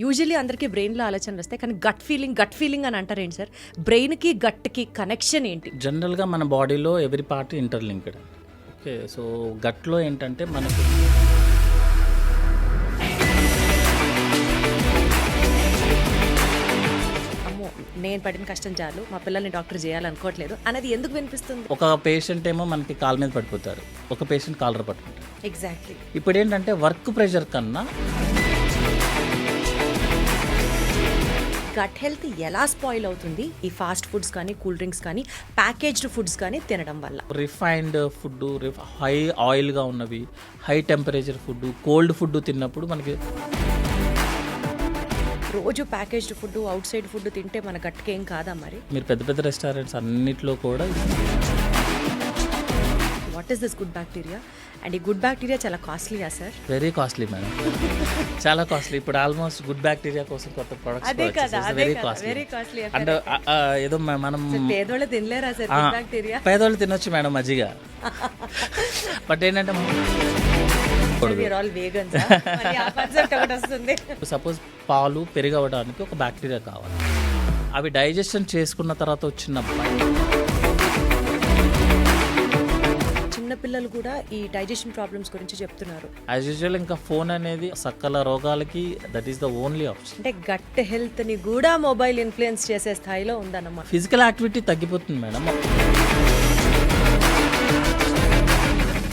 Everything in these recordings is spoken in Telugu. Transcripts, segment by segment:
యూజువల్లీ అందరికీ బ్రెయిన్లో ఆలోచనలు వస్తాయి, కానీ గట్ ఫీలింగ్ అని అంటారేంటి సార్? బ్రెయిన్కి గట్కి కనెక్షన్ ఏంటి? జనరల్గా మన బాడీలో every part interlinked. Okay, so గట్లో ఏంటంటే మనకు అమ్మో, నేను పడిన కష్టం చాలు, మా పిల్లల్ని డాక్టర్ చేయాలనుకోవట్లేదు అనేది ఎందుకు వినిపిస్తుంది? ఒక పేషెంట్ ఏమో మనకి కాలు మీద పడిపోతారు, ఒక పేషెంట్ కాలర్ పట్టుకుంటారు. ఎగ్జాక్ట్లీ. ఇప్పుడు ఏంటంటే వర్క్ ప్రెషర్ కన్నా గట్ హెల్త్ ఎలా స్పాయిల్ అవుతుంది ఈ ఫాస్ట్ ఫుడ్స్ కానీ, కూల్ డ్రింక్స్ కానీ, ప్యాకేజ్డ్ ఫుడ్స్ కానీ తినడం వల్ల? రిఫైన్డ్ ఫుడ్, హై ఆయిల్గా ఉన్నవి, high temperature food, cold food తిన్నప్పుడు మనకి రోజు packaged food, out side food తింటే మన గట్కి ఏం కాదా మరి? మీరు పెద్ద పెద్ద రెస్టారెంట్స్ అన్నిట్లో కూడా what is this good bacteria? And ఈ గుడ్ బ్యాక్టీరియా చాలా కాస్ట్లీయా సార్? వెరీ కాస్ట్లీ మేడం, చాలా కాస్ట్లీ. ఇప్పుడు ఆల్మోస్ట్ గుడ్ బ్యాక్టీరియా కోసం కొత్త అదే కదా, ప్రొడక్ట్స్ అదే వెరీ కదా, కాస్ట్లీ. Very costly. అంటే ఏదో మనం పేదోళ్ళు తినలేరా సార్ గుడ్ బ్యాక్టీరియా? పేదవాళ్ళు తినొచ్చు మేడం మజ్జిగ, బట్ ఏంటంటే ఆల్ వేగన్స్, ఆ కాన్సెప్ట్ ఒకటి వస్తుంది. సపోజ్ పాలు పెరుగవడానికి ఒక బ్యాక్టీరియా కావాలి, అవి డైజెషన్ చేసుకున్న తర్వాత వచ్చిన చిన్నపిల్లలు కూడా ఈ డైజెషన్ ప్రాబ్లమ్స్ గురించి చెప్తున్నారు. యాజ్ యూజువల్ ఇంకా ఫోన్ అనేది సకల రోగాలకి that is the only option. అంటే గట్ హెల్త్ ని కూడా మొబైల్ ఇన్ఫ్లుయెన్స్ చేసే స్థాయిలో ఉందన్నమాట. ఫిజికల్ యాక్టివిటీ తగ్గిపోతుంది మేడం.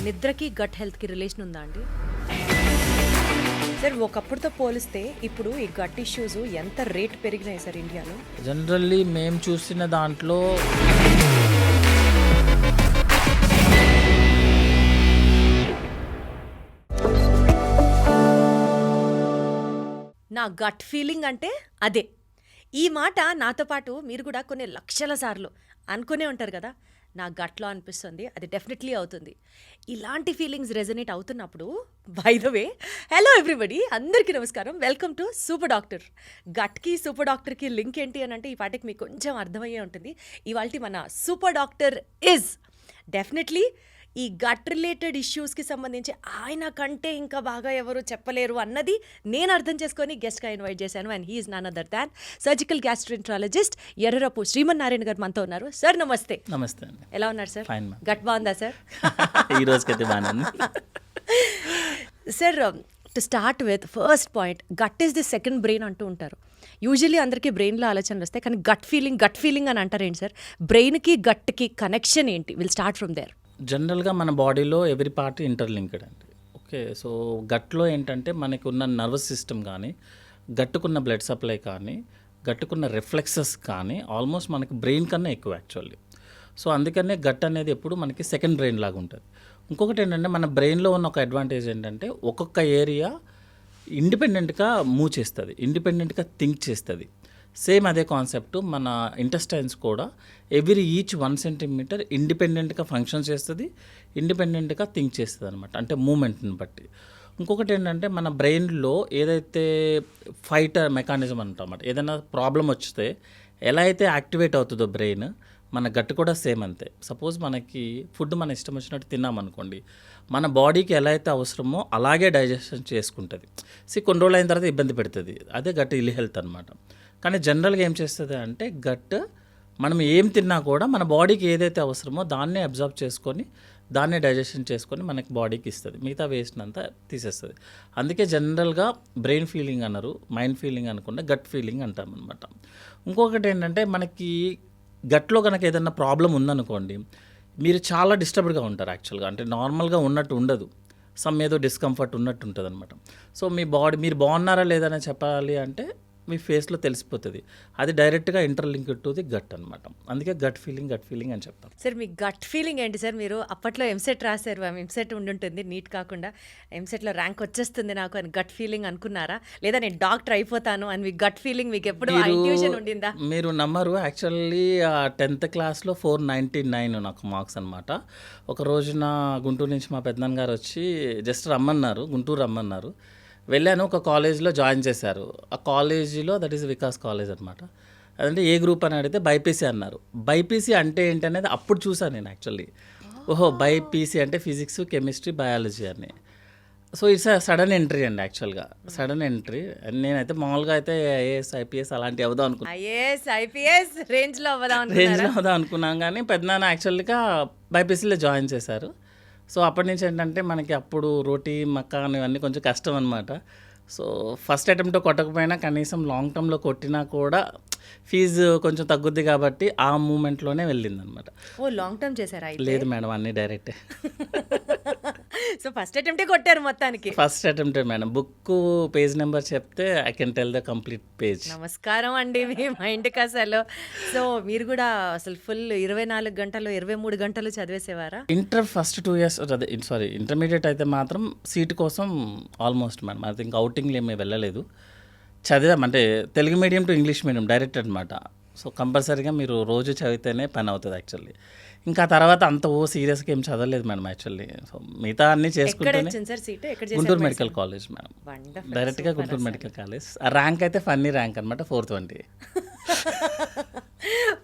నిద్రకి గట్ హెల్త్ కి రిలేషన్ ఉందా అండి? సార్, ఒకప్పుడుతో పోలిస్తే ఇప్పుడు ఈ గట్ ఇష్యూస్ ఎంత రేట్ పెరిగినాయి సార్ ఇండియాలో? జనరల్లీ మేము చూసిన దాంట్లో నా గట్ ఫీలింగ్ అంటే అదే. ఈ మాట నాతో పాటు మీరు కూడా కొన్ని లక్షల సార్లు అనుకునే ఉంటారు కదా, నా గట్లో అనిపిస్తుంది, అది డెఫినెట్లీ అవుతుంది. ఇలాంటి ఫీలింగ్స్ రెజనేట్ అవుతున్నప్పుడు, by the way, hello everybody, అందరికీ నమస్కారం, వెల్కమ్ టు సూపర్ డాక్టర్. గట్కి సూపర్ డాక్టర్కి లింక్ ఏంటి అని అంటే ఈ పాటికి మీకు కొంచెం అర్థమయ్యే ఉంటుంది. ఇవాళ మన సూపర్ డాక్టర్ ఇస్ డెఫినెట్లీ ఈ గట్ రిలేటెడ్ ఇష్యూస్కి సంబంధించి ఆయన కంటే ఇంకా బాగా ఎవరు చెప్పలేరు అన్నది నేను అర్థం చేసుకొని గెస్ట్గా ఇన్వైట్ చేశాను. And he is none other than surgical gastroenterologist Errarapu Srimannarayana గారు మనతో ఉన్నారు. సార్ నమస్తే. నమస్తే అండి. ఎలా ఉన్నారు సార్? ఫైన్. గట్ బాగుందా సార్? ఈ రోజుకైతే బాగానే ఉంది sir. To start with first point, gut is the second brain అంటూ ఉంటారు. యూజువల్లీ అందరికీ బ్రెయిన్లో ఆలోచనలు వస్తాయి, కానీ గట్ ఫీలింగ్ అని అంటారేంటి సార్? బ్రెయిన్కి గట్కి కనెక్షన్ ఏంటి? Will start from there. జనరల్గా మన బాడీలో ఎవ్రీ పార్ట్ ఇంటర్లింక్డ్ అండి. ఓకే, సో గట్లో ఏంటంటే మనకు ఉన్న నర్వస్ సిస్టమ్ కానీ, గట్టుకున్న బ్లడ్ సప్లై కానీ, గట్టుకున్న రిఫ్లెక్సెస్ కానీ ఆల్మోస్ట్ మనకి బ్రెయిన్ కన్నా ఎక్కువ యాక్చువల్లీ. సో అందుకనే గట్ అనేది ఎప్పుడు మనకి సెకండ్ బ్రెయిన్ లాగా ఉంటుంది. ఇంకొకటి ఏంటంటే మన బ్రెయిన్లో ఉన్న ఒక అడ్వాంటేజ్ ఏంటంటే ఒక్కొక్క ఏరియా ఇండిపెండెంట్గా మూవ్ చేస్తుంది, ఇండిపెండెంట్గా థింక్ చేస్తుంది. సేమ్ అదే కాన్సెప్ట్ మన ఇంటెస్టైన్స్ కూడా ఈచ్ 1 సెంటీమీటర్ ఇండిపెండెంట్గా ఫంక్షన్ చేస్తుంది, ఇండిపెండెంట్గా థింక్ చేస్తుంది అనమాట, అంటే మూమెంట్ని బట్టి. ఇంకొకటి ఏంటంటే మన బ్రెయిన్లో ఏదైతే ఫైటర్ మెకానిజం అంటామన్నమాట, ఏదైనా ప్రాబ్లం వస్తే ఎలా అయితే యాక్టివేట్ అవుతుందో బ్రెయిన్, మన గట్టు కూడా సేమ్ అంతే. సపోజ్ మనకి ఫుడ్ మన ఇష్టం వచ్చినట్టు తిన్నామనుకోండి, మన బాడీకి ఎలా అయితే అవసరమో అలాగే డైజెషన్ చేసుకుంటుంది. కొన్ని రోజులు అయిన తర్వాత ఇబ్బంది పెడుతుంది, అదే గట్ ఇల్ హెల్త్ అనమాట. కానీ జనరల్గా ఏం చేస్తుంది అంటే గట్ మనం ఏం తిన్నా కూడా మన బాడీకి ఏదైతే అవసరమో దాన్నే అబ్జర్వ్ చేసుకొని, దాన్నే డైజెషన్ చేసుకొని మనకి బాడీకి ఇస్తుంది, మిగతా వేస్ట్ అంతా తీసేస్తుంది. అందుకే జనరల్గా బ్రెయిన్ ఫీలింగ్ అన్నారు, మైండ్ ఫీలింగ్ అనకుండా గట్ ఫీలింగ్ అంటాం అనమాట. ఇంకొకటి ఏంటంటే మనకి గట్లో కనుక ఏదైనా ప్రాబ్లం ఉందనుకోండి, మీరు చాలా డిస్టర్బ్డ్గా ఉంటారు యాక్చువల్గా, అంటే నార్మల్గా ఉన్నట్టు ఉండదు, ఏదో డిస్కంఫర్ట్ ఉన్నట్టు ఉంటుంది అనమాట. సో మీ బాడీ మీరు బాగున్నారా లేదని చెప్పాలి అంటే మీ ఫేస్లో తెలిసిపోతుంది, అది డైరెక్ట్గా ఇంటర్లింక్డ్ టు ది గట్ అనమాట. అందుకే గట్ ఫీలింగ్ అని చెప్తాం. సార్, మీ గట్ ఫీలింగ్ ఏంటి సార్? మీరు అప్పట్లో ఎంసెట్ రాశారు, ఎంసెట్ ఉండుంటుంది, నీట్ కాకుండా ఎంసెట్లో ర్యాంక్ వచ్చేస్తుంది నాకు అని గట్ ఫీలింగ్ అనుకున్నారా? లేదా నేను డాక్టర్ అయిపోతాను అని మీ గట్ ఫీలింగ్ మీకు ఎప్పుడు ఇంట్యూషన్ ఉండిందా? మీరు నమ్మరు, యాక్చువల్లీ 10th క్లాస్లో 499 నాకు మార్క్స్ అనమాట. ఒక రోజున గుంటూరు నుంచి మా పెద్దనాన్న గారు వచ్చి జస్ట్ రమ్మన్నారు, గుంటూరు రమ్మన్నారు. వెళ్ళాను, ఒక కాలేజీలో జాయిన్ చేశారు. ఆ కాలేజీలో దట్ ఈస్ వికాస్ కాలేజ్ అనమాట. అదంటే ఏ గ్రూప్ అని అడిగితే బైపీసీ అన్నారు. బైపీసీ అంటే ఏంటి అనేది అప్పుడు చూసాను నేను యాక్చువల్లీ. బైపీసీ అంటే ఫిజిక్స్, కెమిస్ట్రీ, బయాలజీ అని. సో ఇట్స్ సడన్ ఎంట్రీ అండి యాక్చువల్గా. Sudden entry. నేనైతే మామూలుగా అయితే ఐఏఎస్ ఐపీఎస్ అలాంటివి అవుదాం అనుకున్నాను, ఐఏఎస్ ఐపీఎస్ రేంజ్లో అవ్వదాం రేంజ్లో అవుదాం అనుకున్నాం. కానీ పెద్దనాన్న యాక్చువల్గా బైపీసీలో జాయిన్ చేశారు. సో అప్పటి నుంచి ఏంటంటే మనకి అప్పుడు రోటీ మక్కాన్ ఇవన్నీ కొంచెం కష్టం అనమాట. సో ఫస్ట్ అటెంప్ట్ కొట్టకపోయినా కనీసం లాంగ్ టర్మ్లో కొట్టినా కూడా ఫీజు కొంచెం తగ్గుద్ది కాబట్టి ఆ మూమెంట్లోనే వెళ్ళింది అనమాట. ఓ లాంగ్ టర్మ్ చేశారా అయితే? లేదు మేడం, అన్నీ డైరెక్టే. సో ఫస్ట్ అటెంప్టే కొట్టారు మొత్తానికి. ఫస్ట్ అటెంప్టే మేడం. బుక్ పేజ్ నెంబర్ చెప్తే I can tell the complete page. నమస్కారం అండి మీ మైండ్కి అసలు. సో మీరు కూడా అసలు ఫుల్ 24 గంటలు 23 గంటలు చదివేసేవారా? ఇంటర్ ఫస్ట్ 2 years అదే సారీ ఇంటర్మీడియట్ అయితే మాత్రం సీట్ కోసం ఆల్మోస్ట్ మేడం అది ఇంకా అవుటింగ్లు ఏమీ వెళ్ళలేదు. చదివాం అంటే Telugu medium to English medium direct అనమాట. సో కంపల్సరీగా మీరు రోజు చదివితేనే పని అవుతుంది యాక్చువల్లీ. ఇంకా తర్వాత అంత సీరియస్గా ఏం చదవలేదు మేడం యాక్చువల్లీ. సో మిగతా అన్నీ ఎక్కడ చేసుకుంటేనే వచ్చింది సార్ సీట్? ఎక్కడ Guntur medical college madam. Wonderful. డైరెక్ట్గా గుంటూరు మెడికల్ కాలేజ్. ఆ ర్యాంక్ అయితే ఫన్నీ ర్యాంక్ అనమాట, 420.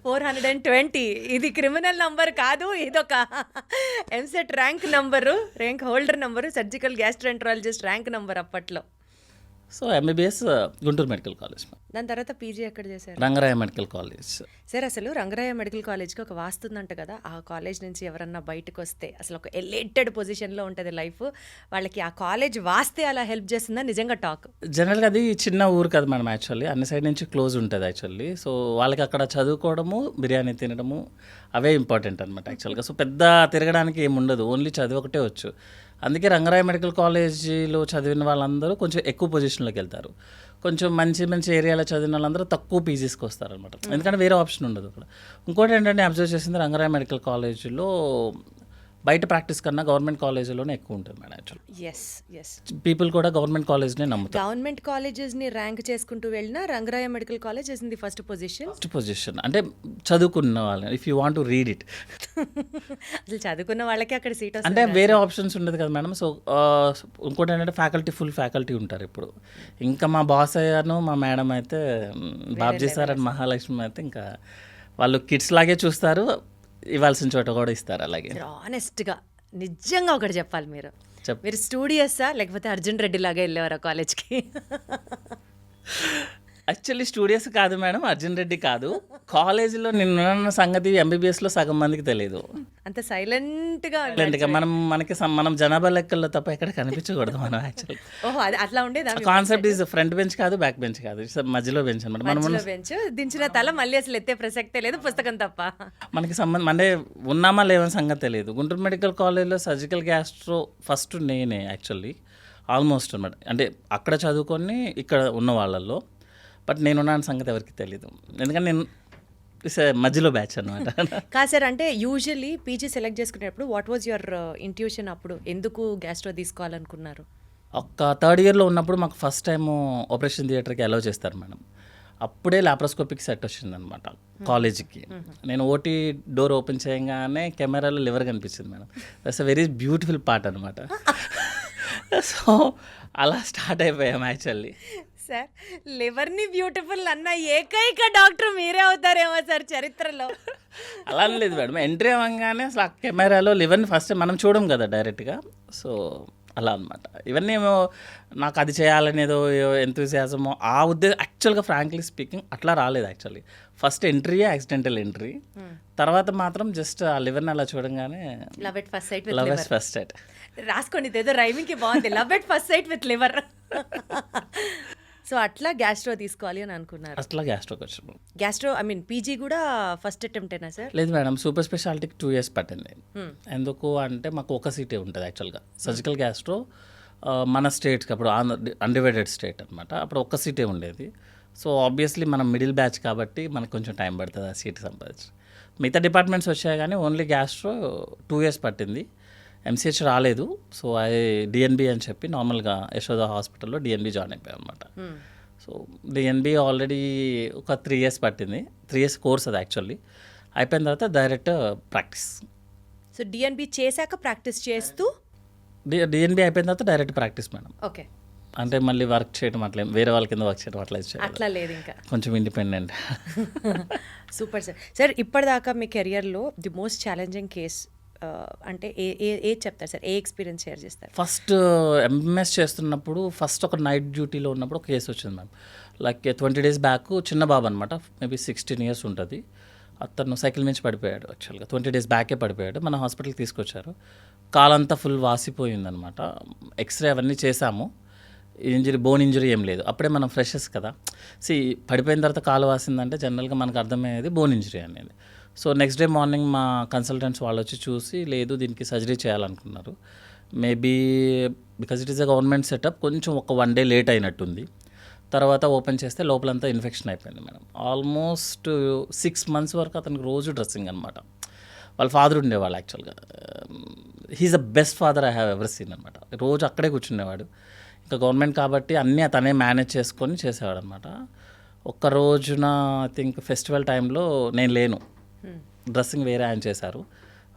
420 ఇది క్రిమినల్ నంబర్ కాదు, ఇదొక EAMCET rank number, rank holder number, surgical gastroenterologist rank number అప్పట్లో. So MBBS Guntur medical college, దాని తర్వాత పీజీ ఎక్కడ చేశారు? Rangaraya medical college. సార్ అసలు రంగరాయ మెడికల్ కాలేజ్కి ఒక వాస్తుందంట కదా, ఆ కాలేజ్ నుంచి ఎవరన్నా బయటకు వస్తే అసలు ఒక ఎలిటెడ్ పొజిషన్లో ఉంటుంది లైఫ్, వాళ్ళకి ఆ కాలేజ్ వాస్తే అలా హెల్ప్ చేస్తుందా నిజంగా టాక్? జనరల్గా అది చిన్న ఊరు కదా మేడం యాక్చువల్లీ, అన్ని సైడ్ నుంచి క్లోజ్ ఉంటుంది యాక్చువల్లీ. సో వాళ్ళకి అక్కడ చదువుకోవడము బిర్యానీ తినడము అవే ఇంపార్టెంట్ అనమాట యాక్చువల్గా. సో పెద్ద తిరగడానికి ఏమి ఉండదు, ఓన్లీ చదువు ఒకటే వచ్చు. అందుకే రంగరాయ మెడికల్ కాలేజీలో చదివిన వాళ్ళందరూ కొంచెం ఎక్కువ పొజిషన్లోకి వెళ్తారు. కొంచెం మంచి మంచి ఏరియాలో చదివిన వాళ్ళందరూ తక్కువ పీజీస్కి వస్తారనమాట, ఎందుకంటే వేరే ఆప్షన్ ఉండదు అక్కడ. ఇంకోటి ఏంటంటే అబ్జర్వ్ చేసింది రంగరాయ మెడికల్ కాలేజీలో బయట ప్రాక్టీస్ కన్నా గవర్నమెంట్ కాలేజీలోనే ఎక్కువ ఉంటుంది madam actually. Yes yes, people కూడా గవర్నమెంట్ కాలేజ్నే నమ్ముతారు. గవర్నమెంట్ కాలేజెస్ని ర్యాంక్ చేసుకుంటూ వెళ్ళినా Rangaraya medical college is in the first position. First position అంటే చదువుకున్న వాళ్ళని, if you want to read it. అసలు చదువుకున్న వాళ్ళకి అక్కడ సీట్ అంటే వస్తుంది. వేరే ఆప్షన్స్ ఉండదు కదా మేడం. సో ఇంకోటి ఏంటంటే ఫ్యాకల్టీ ఫుల్ ఫ్యాకల్టీ ఉంటారు ఇప్పుడు. ఇంకా మా బాస్ అయ్యాను, మా మేడం అయితే బాబ్జీ సార్ అండ్ మహాలక్ష్మి అయితే ఇంకా వాళ్ళు కిడ్స్ లాగే చూస్తారు, ఇవ్వాల్సిన చోట కూడా ఇస్తారు అలాగే. ఆనెస్ట్గా నిజంగా ఒకటి చెప్పాలి, చెప్పు. మీరు స్టూడియస్సా లేకపోతే అర్జున్ రెడ్డి లాగా వెళ్ళేవారా కాలేజ్కి? యాక్చువల్లీ స్టూడియోస్ కాదు మేడం, అర్జున్ రెడ్డి కాదు. కాలేజీలో నిన్న సంగతి ఎంబీబీఎస్లో సగం మందికి తెలియదు. అంత సైలెంట్గా ఇలాంటిగా మనం జనాభా లెక్కల్లో తప్ప ఎక్కడ కనిపించకూడదు మనం యాక్చువల్లీ. ఓహో, అది అట్లా ఉండేదా? కాన్సెప్ట్ ఈజ్ ఫ్రంట్ బెంచ్ కాదు, బ్యాక్ బెంచ్ కాదు, ఇట్స్ మధ్యలో బెంచ్ అనమాట. మనం బెంచ్ దించిన తల మళ్ళీ అసలు ఎత్తే ప్రసక్తే లేదు, పుస్తకం తప్ప. మనకి సంబంధం అంటే ఉన్నామా లేవని సంగతి తెలియదు. గుంటూరు మెడికల్ కాలేజ్లో సర్జికల్ గ్యాస్ట్రో ఫస్ట్ నేనే యాక్చువల్లీ ఆల్మోస్ట్ అనమాట. అంటే అక్కడ చదువుకొని ఇక్కడ ఉన్న వాళ్ళల్లో, బట్ నేనున్న సంగతి ఎవరికి తెలీదు, ఎందుకంటే నేను మధ్యలో బ్యాచ్ అనమాట. కాదు సార్, అంటే యూజువల్లీ పీజీ సెలెక్ట్ చేసుకునేటప్పుడు వాట్ వాజ్ యువర్ ఇంట్యూషన్? అప్పుడు ఎందుకు గ్యాస్ట్రో తీసుకోవాలనుకున్నారు? ఒక థర్డ్ ఇయర్లో ఉన్నప్పుడు మాకు ఫస్ట్ టైం ఆపరేషన్ థియేటర్కి అలౌ చేస్తారు మేడం. అప్పుడే లాప్రోస్కోపిక్ సెట్ వచ్చిందనమాట కాలేజీకి. నేను ఓటీ డోర్ ఓపెన్ చేయగానే కెమెరాలో లివర్ కనిపించింది madam. That's a very beautiful part అనమాట. సో అలా స్టార్ట్ అయిపోయాం యాక్చువల్లీ. సార్, లివర్ని బ్యూటిఫుల్ అన్న ఏకైక డాక్టర్ మీరే అవుతారేమో సార్ చరిత్రలో. అలా లేదు మేడం, ఎంట్రీ అవ్వగానే అసలు ఆ కెమెరాలో లివర్ని ఫస్ట్ మనం చూడం కదా డైరెక్ట్గా. సో అలా అనమాట. ఇవన్నీ ఏమో నాకు అది చేయాలనేదో ఎంతూసియాజమో ఆ ఉద్దేశం యాక్చువల్గా ఫ్రాంక్లీ స్పీకింగ్ అట్లా రాలేదు యాక్చువల్లీ. ఫస్ట్ ఎంట్రీయే యాక్సిడెంటల్ ఎంట్రీ. తర్వాత మాత్రం జస్ట్ ఆ లివర్ని అలా చూడంగానే love at first sight love at first sight. రాసుకోండి, ఇదేదో రైమింగ్కి బాగుంది, love at first sight with liver. So అట్లా గ్యాస్ట్రో తీసుకోవాలి అని అనుకున్నారు. అట్లా గ్యాస్ట్రోకి వచ్చాము. గ్యాస్ట్రో ఐ మీన్ పీజీ కూడా ఫస్ట్ అటెంప్టేనా సార్? లేదు మేడం, సూపర్ స్పెషాలిటీకి 2 years పట్టింది. ఎందుకు అంటే మాకు ఒక సీటే ఉంటుంది యాక్చువల్గా. సర్జికల్ గ్యాస్ట్రో మన స్టేట్కి అప్పుడు అన్డివైడెడ్ స్టేట్ అనమాట, అప్పుడు ఒక్క సీటే ఉండేది. సో ఆబ్వియస్లీ మనం మిడిల్ బ్యాచ్ కాబట్టి మనకు కొంచెం టైం పడుతుంది ఆ సీట్ సంపాదించి. మిగతా డిపార్ట్మెంట్స్ వచ్చాయి కానీ ఓన్లీ గ్యాస్ట్రో 2 years పట్టింది. ఎంసీహెచ్ రాలేదు. సో అది డిఎన్బి అని చెప్పి నార్మల్గా యశోద హాస్పిటల్లో డిఎన్బి జాయిన్ అయిపోయాం అనమాట. సో డిఎన్బి ఆల్రెడీ ఒక 3 years పట్టింది. 3 years కోర్స్ అది యాక్చువల్లీ. అయిపోయిన తర్వాత డైరెక్ట్ ప్రాక్టీస్. సో డిఎన్బి చేశాక ప్రాక్టీస్ చేస్తూ డిఎన్బి అయిపోయిన తర్వాత డైరెక్ట్ ప్రాక్టీస్ మేడం. ఓకే, అంటే మళ్ళీ వర్క్ చేయడం అట్లా వేరే వాళ్ళ కింద వర్క్ చేయడం అట్లా లేదు ఇంకా, కొంచెం ఇండిపెండెంట్. Super sir. సార్ ఇప్పటిదాకా మీ కెరియర్లో ది మోస్ట్ ఛాలెంజింగ్ కేస్ అంటే ఏది చెప్తారు సార్, ఏ ఎక్స్పీరియన్స్ షేర్ చేస్తారు? ఫస్ట్ ఎంఎస్ చేస్తున్నప్పుడు ఫస్ట్ ఒక నైట్ డ్యూటీలో ఉన్నప్పుడు ఒక కేసు వచ్చింది మ్యామ్. లైక్ 20 days బ్యాక్ చిన్న బాబు అనమాట, మేబీ 16 years ఉంటుంది. అతను సైకిల్ నుంచి పడిపోయాడు. యాక్చువల్గా 20 days బ్యాకే పడిపోయాడు. మన హాస్పిటల్కి తీసుకొచ్చారు. కాలంతా ఫుల్ వాసిపోయిందనమాట. ఎక్స్రే అవన్నీ చేశాము. బోన్ ఇంజరీ ఏం లేదు. అప్పుడే మనం ఫ్రెషర్స్ కదా. పడిపోయిన తర్వాత కాలు వాసిందంటే జనరల్గా మనకు అర్థమయ్యేది బోన్ ఇంజరీ అనేది. సో నెక్స్ట్ డే మార్నింగ్ మా కన్సల్టెంట్స్ వాళ్ళు వచ్చి చూసి, లేదు దీనికి సర్జరీ చేయాలనుకున్నారు. Maybe because it is a government setup, కొంచెం ఒక 1 day లేట్ అయినట్టుంది. తర్వాత ఓపెన్ చేస్తే లోపలంతా ఇన్ఫెక్షన్ అయిపోయింది మేడం. ఆల్మోస్ట్ 6 months వరకు అతనికి రోజు డ్రెస్సింగ్ అనమాట. వాళ్ళ ఫాదర్ ఉండేవాళ్ళు యాక్చువల్గా. He is the best father I have ever seen అనమాట. రోజు అక్కడే కూర్చునేవాడు. ఇంకా గవర్నమెంట్ కాబట్టి అన్నీ అతనే మేనేజ్ చేసుకొని చేసేవాడు అనమాట. ఒక్క రోజున ఐ థింక్ ఫెస్టివల్ టైంలో నేను లేను, డ్రెస్సింగ్ వేరే ఆయన చేశారు.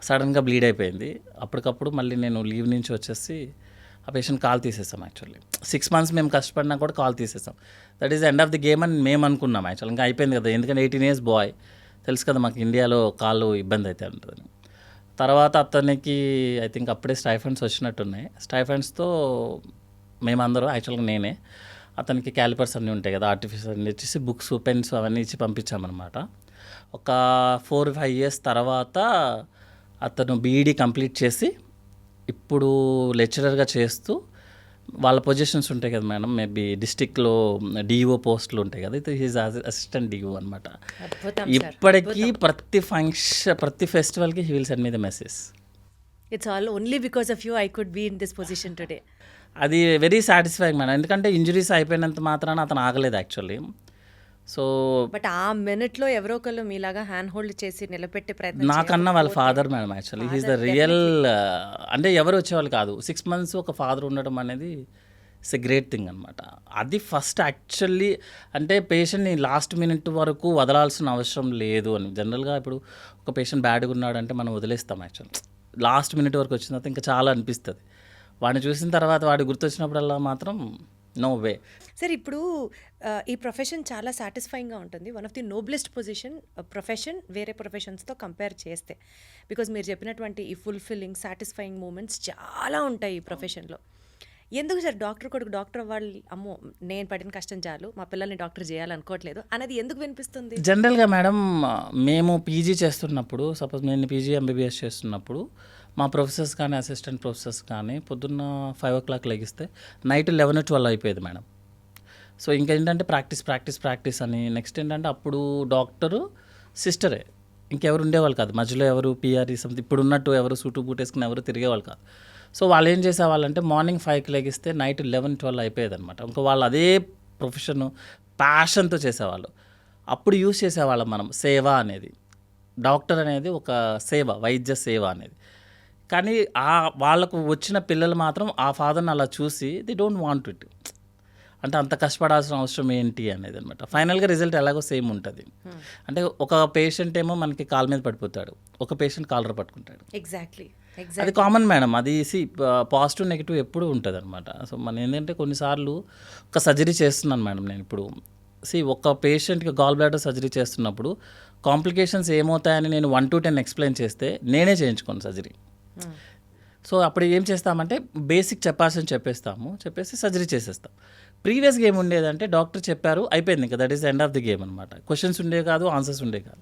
సడన్గా బ్లీడ్ అయిపోయింది. అప్పటికప్పుడు మళ్ళీ నేను లీవ్ నుంచి వచ్చేసి ఆ పేషెంట్ కాల్ తీసేసాం. యాక్చువల్లీ 6 months మేము కష్టపడినా కూడా కాల్ తీసేసాం. That is end of the game అని మేము అనుకున్నాం. యాక్చువల్ ఇంకా అయిపోయింది కదా, ఎందుకంటే 18 years బాయ్, తెలుసు కదా మాకు ఇండియాలో కాళ్ళు ఇబ్బంది అయితే ఉంటుందని. తర్వాత అతనికి ఐ థింక్ అప్పుడే స్టైఫండ్స్ వచ్చినట్టున్నాయి. స్టైఫండ్స్తో మేమందరూ యాక్చువల్గా నేనే అతనికి క్యాలిపర్స్ అన్నీ ఉంటాయి కదా, ఆర్టిఫిషియల్ అన్నీ ఇచ్చేసి బుక్స్ పెన్స్ అవన్నీ ఇచ్చి పంపించామన్నమాట. ఒక 4-5 years తర్వాత అతను బీఈడీ కంప్లీట్ చేసి ఇప్పుడు లెక్చరర్గా చేస్తూ, వాళ్ళ పొజిషన్స్ ఉంటాయి కదా మేడం, మేబీ డిస్టిక్లో డిఓ పోస్టులు ఉంటాయి కదా, ఇది హీజ్ అసిస్టెంట్ డిఓ అనమాట. ఇప్పటికీ ప్రతి ఫెస్టివల్కి he will send me the message. It's all only because of you I could be in this position today. అది వెరీ సాటిస్ఫైయింగ్ మేడం, ఎందుకంటే ఇంజరీస్ అయిపోయినంత మాత్రాన అతను ఆగలేదు యాక్చువల్లీ. సో బట్ ఆ మినిట్లో ఎవరో ఒకళ్ళు మీలాగా హ్యాండ్ హోల్డ్ చేసి నిలబెట్టే ప్రయత్నం నాకన్నా వాళ్ళ father madam actually he's the real. అంటే ఎవరు వచ్చేవాళ్ళు కాదు. 6 months ఒక ఫాదర్ ఉండడం అనేది ఇట్స్ ఎ గ్రేట్ థింగ్ అనమాట. అది ఫస్ట్ యాక్చువల్లీ, అంటే పేషెంట్ని లాస్ట్ మినిట్ వరకు వదలాల్సిన అవసరం లేదు అని. జనరల్గా ఇప్పుడు ఒక పేషెంట్ బ్యాడ్గా ఉన్నాడంటే మనం వదిలేస్తాం. యాక్చువల్లీ లాస్ట్ మినిట్ వరకు వచ్చిన తర్వాత ఇంకా చాలా అనిపిస్తుంది. వాడిని చూసిన తర్వాత వాడు గుర్తొచ్చినప్పుడల్లా మాత్రం నో వే. సార్ ఇప్పుడు ఈ ప్రొఫెషన్ చాలా సాటిస్ఫైయింగ్గా ఉంటుంది. One of the noblest profession వేరే ప్రొఫెషన్స్తో కంపేర్ చేస్తే. బికాజ్ మీరు చెప్పినటువంటి ఈ ఫుల్ఫిల్లింగ్ సాటిస్ఫైయింగ్ మూమెంట్స్ చాలా ఉంటాయి ఈ ప్రొఫెషన్లో. ఎందుకు సార్ డాక్టర్ కొడుకు డాక్టర్ అవ్వాలి, అమ్మో నేను పడిన కష్టం చాలు, మా పిల్లల్ని డాక్టర్ చేయాలనుకోవట్లేదు అనేది ఎందుకు వినిపిస్తుంది? జనరల్గా మేడం మేము పీజీ చేస్తున్నప్పుడు, సపోజ్ నేను పీజీ ఎంబీబీఎస్ చేస్తున్నప్పుడు మా ప్రొఫెసర్స్ కానీ అసిస్టెంట్ ప్రొఫెసర్స్ కానీ పొద్దున్న 5 o'clock లెగిస్తే నైట్ 11-12 అయిపోయేది మేడం. సో ఇంకేంటంటే ప్రాక్టీస్ అని. నెక్స్ట్ ఏంటంటే అప్పుడు డాక్టరు సిస్టరే, ఇంకెవరు ఉండేవాళ్ళు కాదు మధ్యలో, ఎవరు పిఆర్ఈ సంథింగ్ ఇప్పుడు ఉన్నట్టు ఎవరు సూటు బూట్ వేసుకుని ఎవరు తిరిగేవాళ్ళు కాదు. సో వాళ్ళు ఏం చేసేవాళ్ళంటే మార్నింగ్ 5కి లెగిస్తే నైట్ 11-12 అయిపోయేది అనమాట. ఇంకా వాళ్ళు అదే ప్రొఫెషన్ ప్యాషన్తో చేసేవాళ్ళు. అప్పుడు యూజ్ చేసేవాళ్ళం మనం సేవ అనేది. డాక్టర్ అనేది ఒక సేవ, వైద్య సేవ అనేది. కానీ వాళ్ళకు వచ్చిన పిల్లలు మాత్రం ఆ ఫాదర్ని అలా చూసి ది డోంట్ వాంట్ ఇట్, అంటే అంత కష్టపడాల్సిన అవసరం ఏంటి అనేది అనమాట. ఫైనల్గా రిజల్ట్ ఎలాగో సేమ్ ఉంటుంది. అంటే ఒక పేషెంట్ ఏమో మనకి కాలు మీద పడిపోతాడు, ఒక పేషెంట్ కాలర్ పట్టుకుంటాడు. ఎగ్జాక్ట్లీ అది కామన్ మేడం. అది పాజిటివ్ నెగిటివ్ ఎప్పుడు ఉంటుంది అనమాట. సో మనం ఏంటంటే కొన్నిసార్లు ఒక సర్జరీ చేస్తున్నాను మేడం నేను ఇప్పుడు. ఒక పేషెంట్కి గాల్ బ్లాడర్ సర్జరీ చేస్తున్నప్పుడు కాంప్లికేషన్స్ ఏమవుతాయని నేను 1 to 10 ఎక్స్ప్లెయిన్ చేస్తే నేనే చేయించుకోను సర్జరీ. సో అప్పుడు ఏం చేస్తామంటే బేసిక్ చెప్పేసి సర్జరీ చేసేస్తాం. ప్రీవియస్గా ఏమి ఉండేదంటే డాక్టర్ చెప్పారు అయిపోయింది, ఇంకా that is end of the game అనమాట. క్వశ్చన్స్ ఉండే కాదు, ఆన్సర్స్ ఉండే కాదు.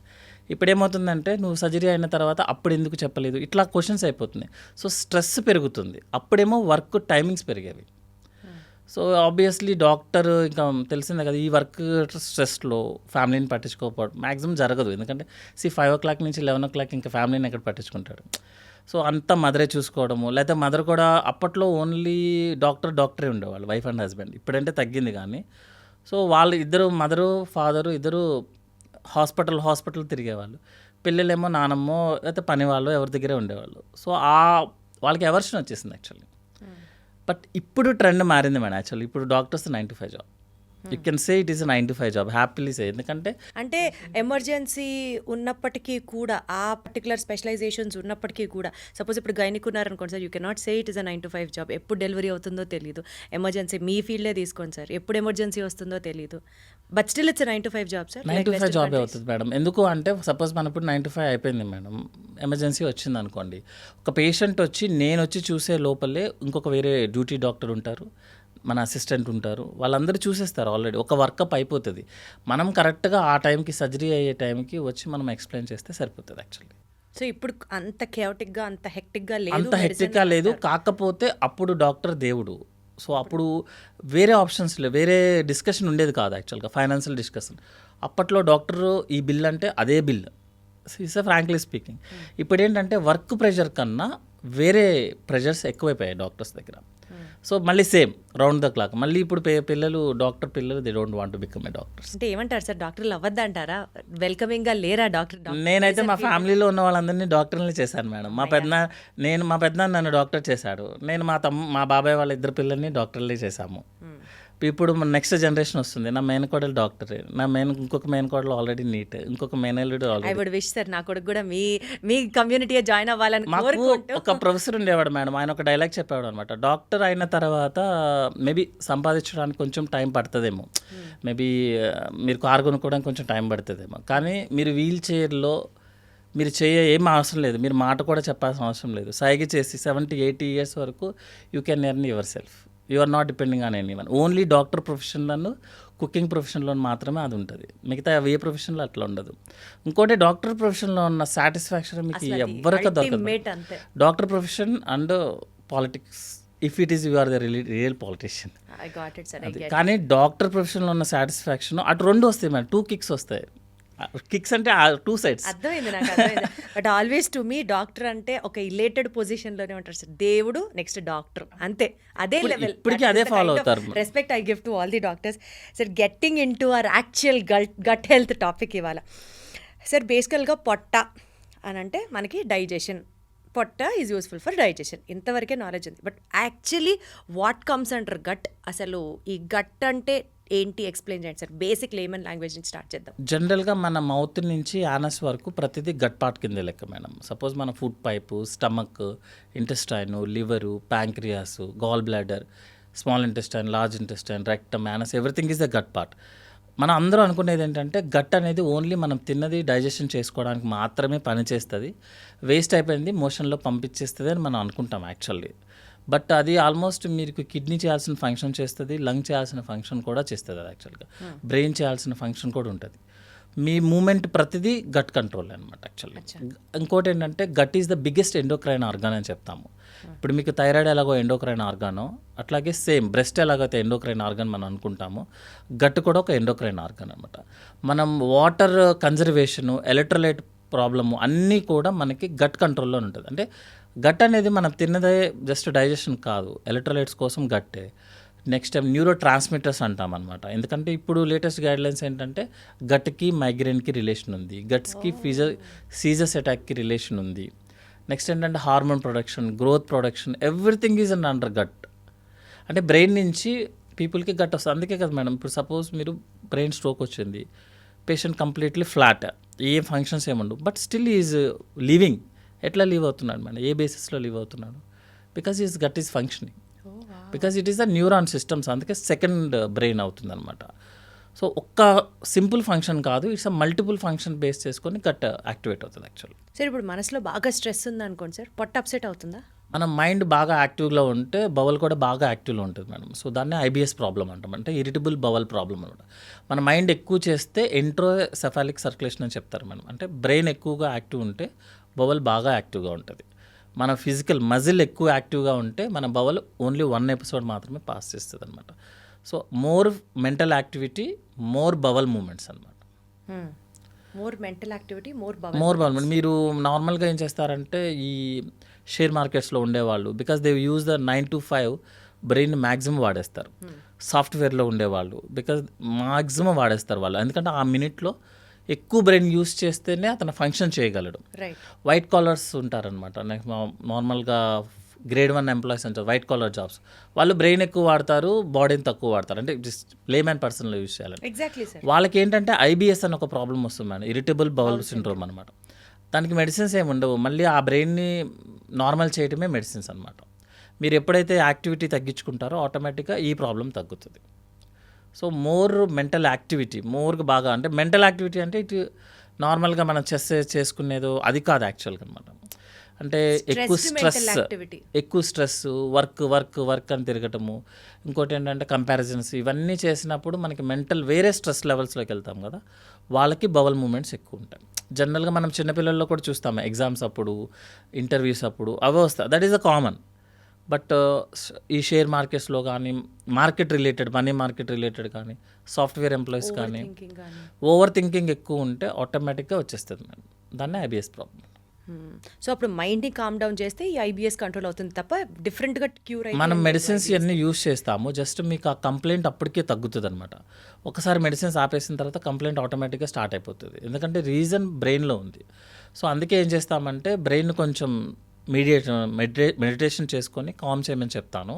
ఇప్పుడు ఏమవుతుందంటే నువ్వు సర్జరీ అయిన తర్వాత అప్పుడు ఎందుకు చెప్పలేదు, ఇట్లా క్వశ్చన్స్ అయిపోతున్నాయి. సో స్ట్రెస్ పెరుగుతుంది. అప్పుడేమో వర్క్ టైమింగ్స్ పెరిగేవి. సో ఆబ్వియస్లీ డాక్టర్ ఇంకా తెలిసిందే కదా, ఈ వర్క్ స్ట్రెస్లో ఫ్యామిలీని పట్టించుకోకపోవడం మ్యాక్సిమం జరగదు. ఎందుకంటే 5 o'clock నుంచి 11 o'clock ఇంకా ఫ్యామిలీని ఎక్కడ పట్టించుకుంటాడు. సో అంతా మదరే చూసుకోవడము, లేకపోతే మదర్ కూడా అప్పట్లో ఓన్లీ డాక్టరే ఉండేవాళ్ళు, వైఫ్ అండ్ హస్బెండ్. ఇప్పుడంటే తగ్గింది కానీ. సో వాళ్ళు ఇద్దరు, మదరు ఫాదరు ఇద్దరు హాస్పిటల్ తిరిగేవాళ్ళు. పిల్లలేమో నానమ్మో లేకపోతే పని వాళ్ళు ఎవరి దగ్గరే ఉండేవాళ్ళు. సో వాళ్ళకి ఎవర్షన్ వచ్చేసింది యాక్చువల్లీ. బట్ ఇప్పుడు ట్రెండ్ మారింది మేడం. యాక్చువల్లీ ఇప్పుడు doctors 9 to 5 job. You can say it is 9 to 5 job, happily say. ఎందుకంటే అంటే ఎమర్జెన్సీ ఉన్నప్పటికీ కూడా, ఆ పర్టికులర్ స్పెషలైజేషన్స్ ఉన్నప్పటికీ కూడా, సపోజ్ ఇప్పుడు గైనిక్ ఉన్నారనుకోండి sir, you cannot say it is a 9 to 5 job. ఎప్పుడు డెలివరీ అవుతుందో తెలియదు. ఎమర్జెన్సీ మీ ఫీల్డే తీసుకోండి సార్, ఎప్పుడు ఎమర్జెన్సీ వస్తుందో తెలియదు. But still it's 9 to 5 job sir. 9 to 5 జాబే అవుతుంది మేడం. ఎందుకు అంటే సపోజ్ మన ఇప్పుడు 9 to 5 అయిపోయింది మేడం, ఎమర్జెన్సీ వచ్చింది అనుకోండి, ఒక పేషెంట్ వచ్చి నేను వచ్చి చూసే లోపలే ఇంకొక వేరే డ్యూటీ డాక్టర్ ఉంటారు, మన అసిస్టెంట్ ఉంటారు, వాళ్ళందరూ చూసేస్తారు ఆల్రెడీ. ఒక వర్కప్ అయిపోతుంది. మనం కరెక్ట్గా ఆ టైంకి సర్జరీ అయ్యే టైంకి వచ్చి మనం ఎక్స్ప్లెయిన్ చేస్తే సరిపోతుంది యాక్చువల్లీ. సో ఇప్పుడు అంత కేవటిక్గా, అంత హెక్టిక్గా లేదు, అంత హెక్టిక్గా లేదు. కాకపోతే అప్పుడు డాక్టర్ దేవుడు. సో అప్పుడు వేరే ఆప్షన్స్ లేవు, వేరే డిస్కషన్ ఉండేది కాదు యాక్చువల్గా, ఫైనాన్షియల్ డిస్కషన్. అప్పట్లో డాక్టర్ ఈ బిల్ అంటే అదే బిల్, ఇస్ ఫ్రాంక్లీ స్పీకింగ్. ఇప్పుడు ఏంటంటే వర్క్ ప్రెషర్ కన్నా వేరే ప్రెషర్స్ ఎక్కువైపోయాయి డాక్టర్స్ దగ్గర. సో మళ్ళీ సేమ్ రౌండ్ ద క్లాక్. మళ్ళీ ఇప్పుడు పిల్లలు they don't want to become a doctors. అంటే ఏమంటారు సార్, డాక్టర్లు అవ్వద్దంటారా? వెల్కమింగ్గా లేరా డాక్టర్? నేనైతే మా ఫ్యామిలీలో ఉన్న వాళ్ళందరినీ డాక్టర్ని చేశాను మేడం. మా పెద్దనాన్న నన్ను డాక్టర్ చేశాడు. నేను మా బాబాయ్ వాళ్ళ ఇద్దరు పిల్లల్ని డాక్టర్లే చేశాము. ఇప్పుడు మన నెక్స్ట్ జనరేషన్ వస్తుంది. నా మేనకోడలు డాక్టరే, ఇంకొక మేనకోడలు ఆల్రెడీ నీట్, ఇంకొక మేనల్లుడు already. I would wish sir నా కొడుకు కూడా మీ కమ్యూనిటీ జాయిన్ అవ్వాలని మాకు కోరుకుంటూ. ఒక ప్రొఫెసర్ ఉండేవాడు మేడం, ఆయన ఒక డైలాగ్ చెప్పేవాడు అనమాట, డాక్టర్ అయిన తర్వాత మేబీ సంపాదించడానికి కొంచెం టైం పడుతుందేమో, మేబీ మీరు కారు కొనుక్కోవడానికి కొంచెం టైం పడుతుందేమో, కానీ మీరు వీల్ చైర్లో మీరు ఏం అవసరం లేదు, మీరు మాట కూడా చెప్పాల్సిన అవసరం లేదు. సైగ చేసి 70-80 years వరకు you can earn yourself. You are not depending on anyone. Only doctor ప్రొఫెషన్లను, కుకింగ్ ప్రొఫెషన్లో మాత్రమే అది ఉంటుంది. మిగతా ఏ ప్రొఫెషన్లో అట్లా ఉండదు. ఇంకోటి డాక్టర్ ప్రొఫెషన్లో ఉన్న సాటిస్ఫాక్షన్ మీకు ఎవరికి దొరకదు. Doctor profession and politics, if it is you are the real politician. కానీ డాక్టర్ ప్రొఫెషన్లో ఉన్న సాటిస్ఫాక్షన్ అటు రెండు వస్తాయి మేడం, 2 kicks వస్తాయి. కిక్స్ అంటే 2 sides. అర్థమైంది నాకు, అర్థమైంది. But always to me doctor అంటే ఒక ఇలేటెడ్ పొజిషన్లోనే ఉంటారు సార్. దేవుడు నెక్స్ట్ డాక్టర్, అంతే, అదే లెవెల్. ఇప్పటికీ అదే ఫాలో అవుతారు. Respect I give to all the doctors. Sir getting into our actual gut health topic ఇవాళ. సార్ బేసికల్గా పొట్ట అని అంటే మనకి డైజెషన్, పొట్ట ఈజ్ యూస్ఫుల్ ఫర్ డైజెషన్, ఇంతవరకే నాలెడ్జ్ ఉంది. But actually what comes under gut? అసలు ఈ గట్ అంటే ఏంటి, ఎక్స్ప్లెయిన్ చేయండి సార్. బేసిక్ లేమన్ లాంగ్వేజ్ నుంచి స్టార్ట్ చేద్దాం. జనరల్గా మన మౌత్ నుంచి యానస్ వరకు ప్రతిదీ గట్ పార్ట్ కింద లెక్క మేడం. సపోజ్ మన food pipe, stomach, intestine, liver, pancreas, gall bladder, small intestine, large intestine, rectum, anus, everything is the gut part. మనం అందరూ అనుకునేది ఏంటంటే గట్ అనేది ఓన్లీ మనం తిన్నది డైజెషన్ చేసుకోవడానికి మాత్రమే పనిచేస్తుంది, వేస్ట్ అయిపోయింది మోషన్లో పంపించేస్తుంది అని మనం అనుకుంటాం యాక్చువల్లీ. బట్ అది ఆల్మోస్ట్ మీకు కిడ్నీ చేయాల్సిన ఫంక్షన్ చేస్తుంది, లంగ్ చేయాల్సిన ఫంక్షన్ కూడా చేస్తుంది. అది యాక్చువల్గా బ్రెయిన్ చేయాల్సిన ఫంక్షన్ కూడా ఉంటుంది. మీ మూమెంట్ ప్రతిదీ గట్ కంట్రోల్ అనమాట యాక్చువల్లీ. ఇంకోటి ఏంటంటే gut is the biggest endocrine organ అని చెప్తాము. ఇప్పుడు మీకు థైరాయిడ్ ఎలాగో ఎండోక్రైన్ ఆర్గానో, అట్లాగే సేమ్ బ్రెస్ట్ ఎలాగైతే ఎండోక్రైన్ ఆర్గాన్ మనం అనుకుంటామో, గట్ కూడా ఒక ఎండోక్రైన్ ఆర్గాన్ అనమాట. మనం వాటర్ కన్జర్వేషను, ఎలక్ట్రోలైట్ ప్రాబ్లము అన్నీ కూడా మనకి గట్ కంట్రోల్లో ఉంటుంది. అంటే గట్ అనేది మనం తిన్నదే జస్ట్ డైజెషన్ కాదు, ఎలక్ట్రోలైట్స్ కోసం గట్టే. నెక్స్ట్ టైం న్యూరో ట్రాన్స్మిటర్స్ అంటాం అనమాట. ఎందుకంటే ఇప్పుడు లేటెస్ట్ గైడ్లైన్స్ ఏంటంటే గట్కి మైగ్రేన్కి రిలేషన్ ఉంది, గట్స్కి సీజర్స్ అటాక్కి రిలేషన్ ఉంది. నెక్స్ట్ ఏంటంటే hormone production, growth production, everything is under gut. అంటే బ్రెయిన్ నుంచి పీపుల్కి గట్ వస్తుంది. అందుకే కదా మేడం, ఇప్పుడు సపోజ్ మీరు బ్రెయిన్ స్ట్రోక్ వచ్చింది, పేషెంట్ కంప్లీట్లీ ఫ్లాట్, ఏ ఫంక్షన్స్ ఏముండవు, బట్ స్టిల్ ఈజ్ లివింగ్. ఎట్లా లీవ్ అవుతున్నాడు మేడం, ఏ బేసిస్లో లీవ్ అవుతున్నాడు? Because is gut is functioning, because it is the neuron systems, అందుకే సెకండ్ బ్రెయిన్ అవుతుంది అనమాట. సో ఒక్క సింపుల్ ఫంక్షన్ కాదు, it's a multiple function base చేసుకొని గట్ యాక్టివేట్ అవుతుంది యాక్చువల్లీ. సార్ ఇప్పుడు మనసులో బాగా స్ట్రెస్ ఉంది అనుకోండి సార్, పొట్ట అప్సెట్ అవుతుందా? మన మైండ్ బాగా యాక్టివ్గా ఉంటే బవల్ కూడా బాగా యాక్టివ్లో ఉంటుంది మేడం. సో దాన్ని ఐబిఎస్ ప్రాబ్లం అంటాం, అంటే ఇరిటబుల్ బవల్ ప్రాబ్లం అనమాట. మన మైండ్ ఎక్కువ చేస్తే ఎంట్రోసెఫాలిక్ సర్క్యులేషన్ అని చెప్తారు మేడం. అంటే బ్రెయిన్ ఎక్కువగా యాక్టివ్ ఉంటే బవల్ బాగా యాక్టివ్గా ఉంటుంది. మన ఫిజికల్ మజిల్ ఎక్కువ యాక్టివ్గా ఉంటే మన బవల్ ఓన్లీ 1 episode మాత్రమే పాస్ చేస్తుంది అనమాట. So more mental activity, more bowel movements అనమాట. More mental activity, more bowel. మీరు నార్మల్గా ఏం చేస్తారంటే ఈ షేర్ మార్కెట్స్లో ఉండేవాళ్ళు, because they use the 9 to 5 brain maximum వాడేస్తారు. సాఫ్ట్వేర్లో ఉండేవాళ్ళు బికాజ్ మ్యాక్సిమం వాడేస్తారు వాళ్ళు, ఎందుకంటే ఆ మినిట్లో ఎక్కువ బ్రెయిన్ యూస్ చేస్తేనే అతను ఫంక్షన్ చేయగలడు. వైట్ కాలర్స్ ఉంటారనమాట, నార్మల్గా గ్రేడ్ 1 ఎంప్లాయీస్ అంటారు, వైట్ కాలర్ జాబ్స్. వాళ్ళు బ్రెయిన్ ఎక్కువ వాడతారు, బాడీని తక్కువ వాడతారు. అంటే జస్ట్ లేమ్యాన్ పర్సన్లో యూజ్ చేయాలంటే ఎగ్జాక్ట్లీ సార్. వాళ్ళకి ఏంటంటే ఐబిఎస్ అని ఒక ప్రాబ్లం వస్తుంది మేడం, ఇరిటబుల్ బౌల్ సిండ్రోమ్ అనమాట. దానికి మెడిసిన్స్ ఏమి ఉండవు, మళ్ళీ ఆ బ్రెయిన్ని నార్మల్ చేయడమే మెడిసిన్స్ అనమాట. మీరు ఎప్పుడైతే యాక్టివిటీ తగ్గించుకుంటారో ఆటోమేటిక్గా ఈ ప్రాబ్లం తగ్గుతుంది. సో మోర్ మెంటల్ యాక్టివిటీ, మోర్గా బాగా, అంటే మెంటల్ యాక్టివిటీ అంటే ఇటు నార్మల్గా మనం చేసుకునేదో అది కాదు యాక్చువల్గా అనమాట. అంటే ఎక్కువ స్ట్రెస్, వర్క్ అని తిరగటము, ఇంకోటి ఏంటంటే కంపారిజన్స్, ఇవన్నీ చేసినప్పుడు మనకి మెంటల్ వేరే స్ట్రెస్ లెవెల్స్లోకి వెళ్తాం కదా, వాళ్ళకి బవల్ మూమెంట్స్ ఎక్కువ ఉంటాయి. జనరల్గా మనం చిన్నపిల్లల్లో కూడా చూస్తాము, ఎగ్జామ్స్ అప్పుడు, ఇంటర్వ్యూస్ అప్పుడు అవి వస్తాయి, that is a common. But ఈ షేర్ మార్కెట్స్లో కానీ, market related, money market related కానీ, సాఫ్ట్వేర్ ఎంప్లాయీస్ కానీ ఓవర్ థింకింగ్ ఎక్కువ ఉంటే ఆటోమేటిక్గా వచ్చేస్తుంది మేడం, దాన్ని ఐబిఎస్ ప్రాబ్లం. సో అప్పుడు మైండ్ని కామ్ డౌన్ చేస్తే ఈ ఐబిఎస్ కంట్రోల్ అవుతుంది తప్ప డిఫరెంట్గా క్యూర్ అయితే మనం మెడిసిన్స్ ఇవన్నీ యూస్ చేస్తాము, జస్ట్ మీకు ఆ కంప్లైంట్ అప్పటికే తగ్గుతుంది అనమాట. ఒకసారి మెడిసిన్స్ ఆపేసిన తర్వాత కంప్లైంట్ ఆటోమేటిక్గా స్టార్ట్ అయిపోతుంది, ఎందుకంటే రీజన్ బ్రెయిన్లో ఉంది. సో అందుకే ఏం చేస్తామంటే బ్రెయిన్ కొంచెం మెడిటేషన్ చేసుకొని కామ్ చేయమని చెప్తాను.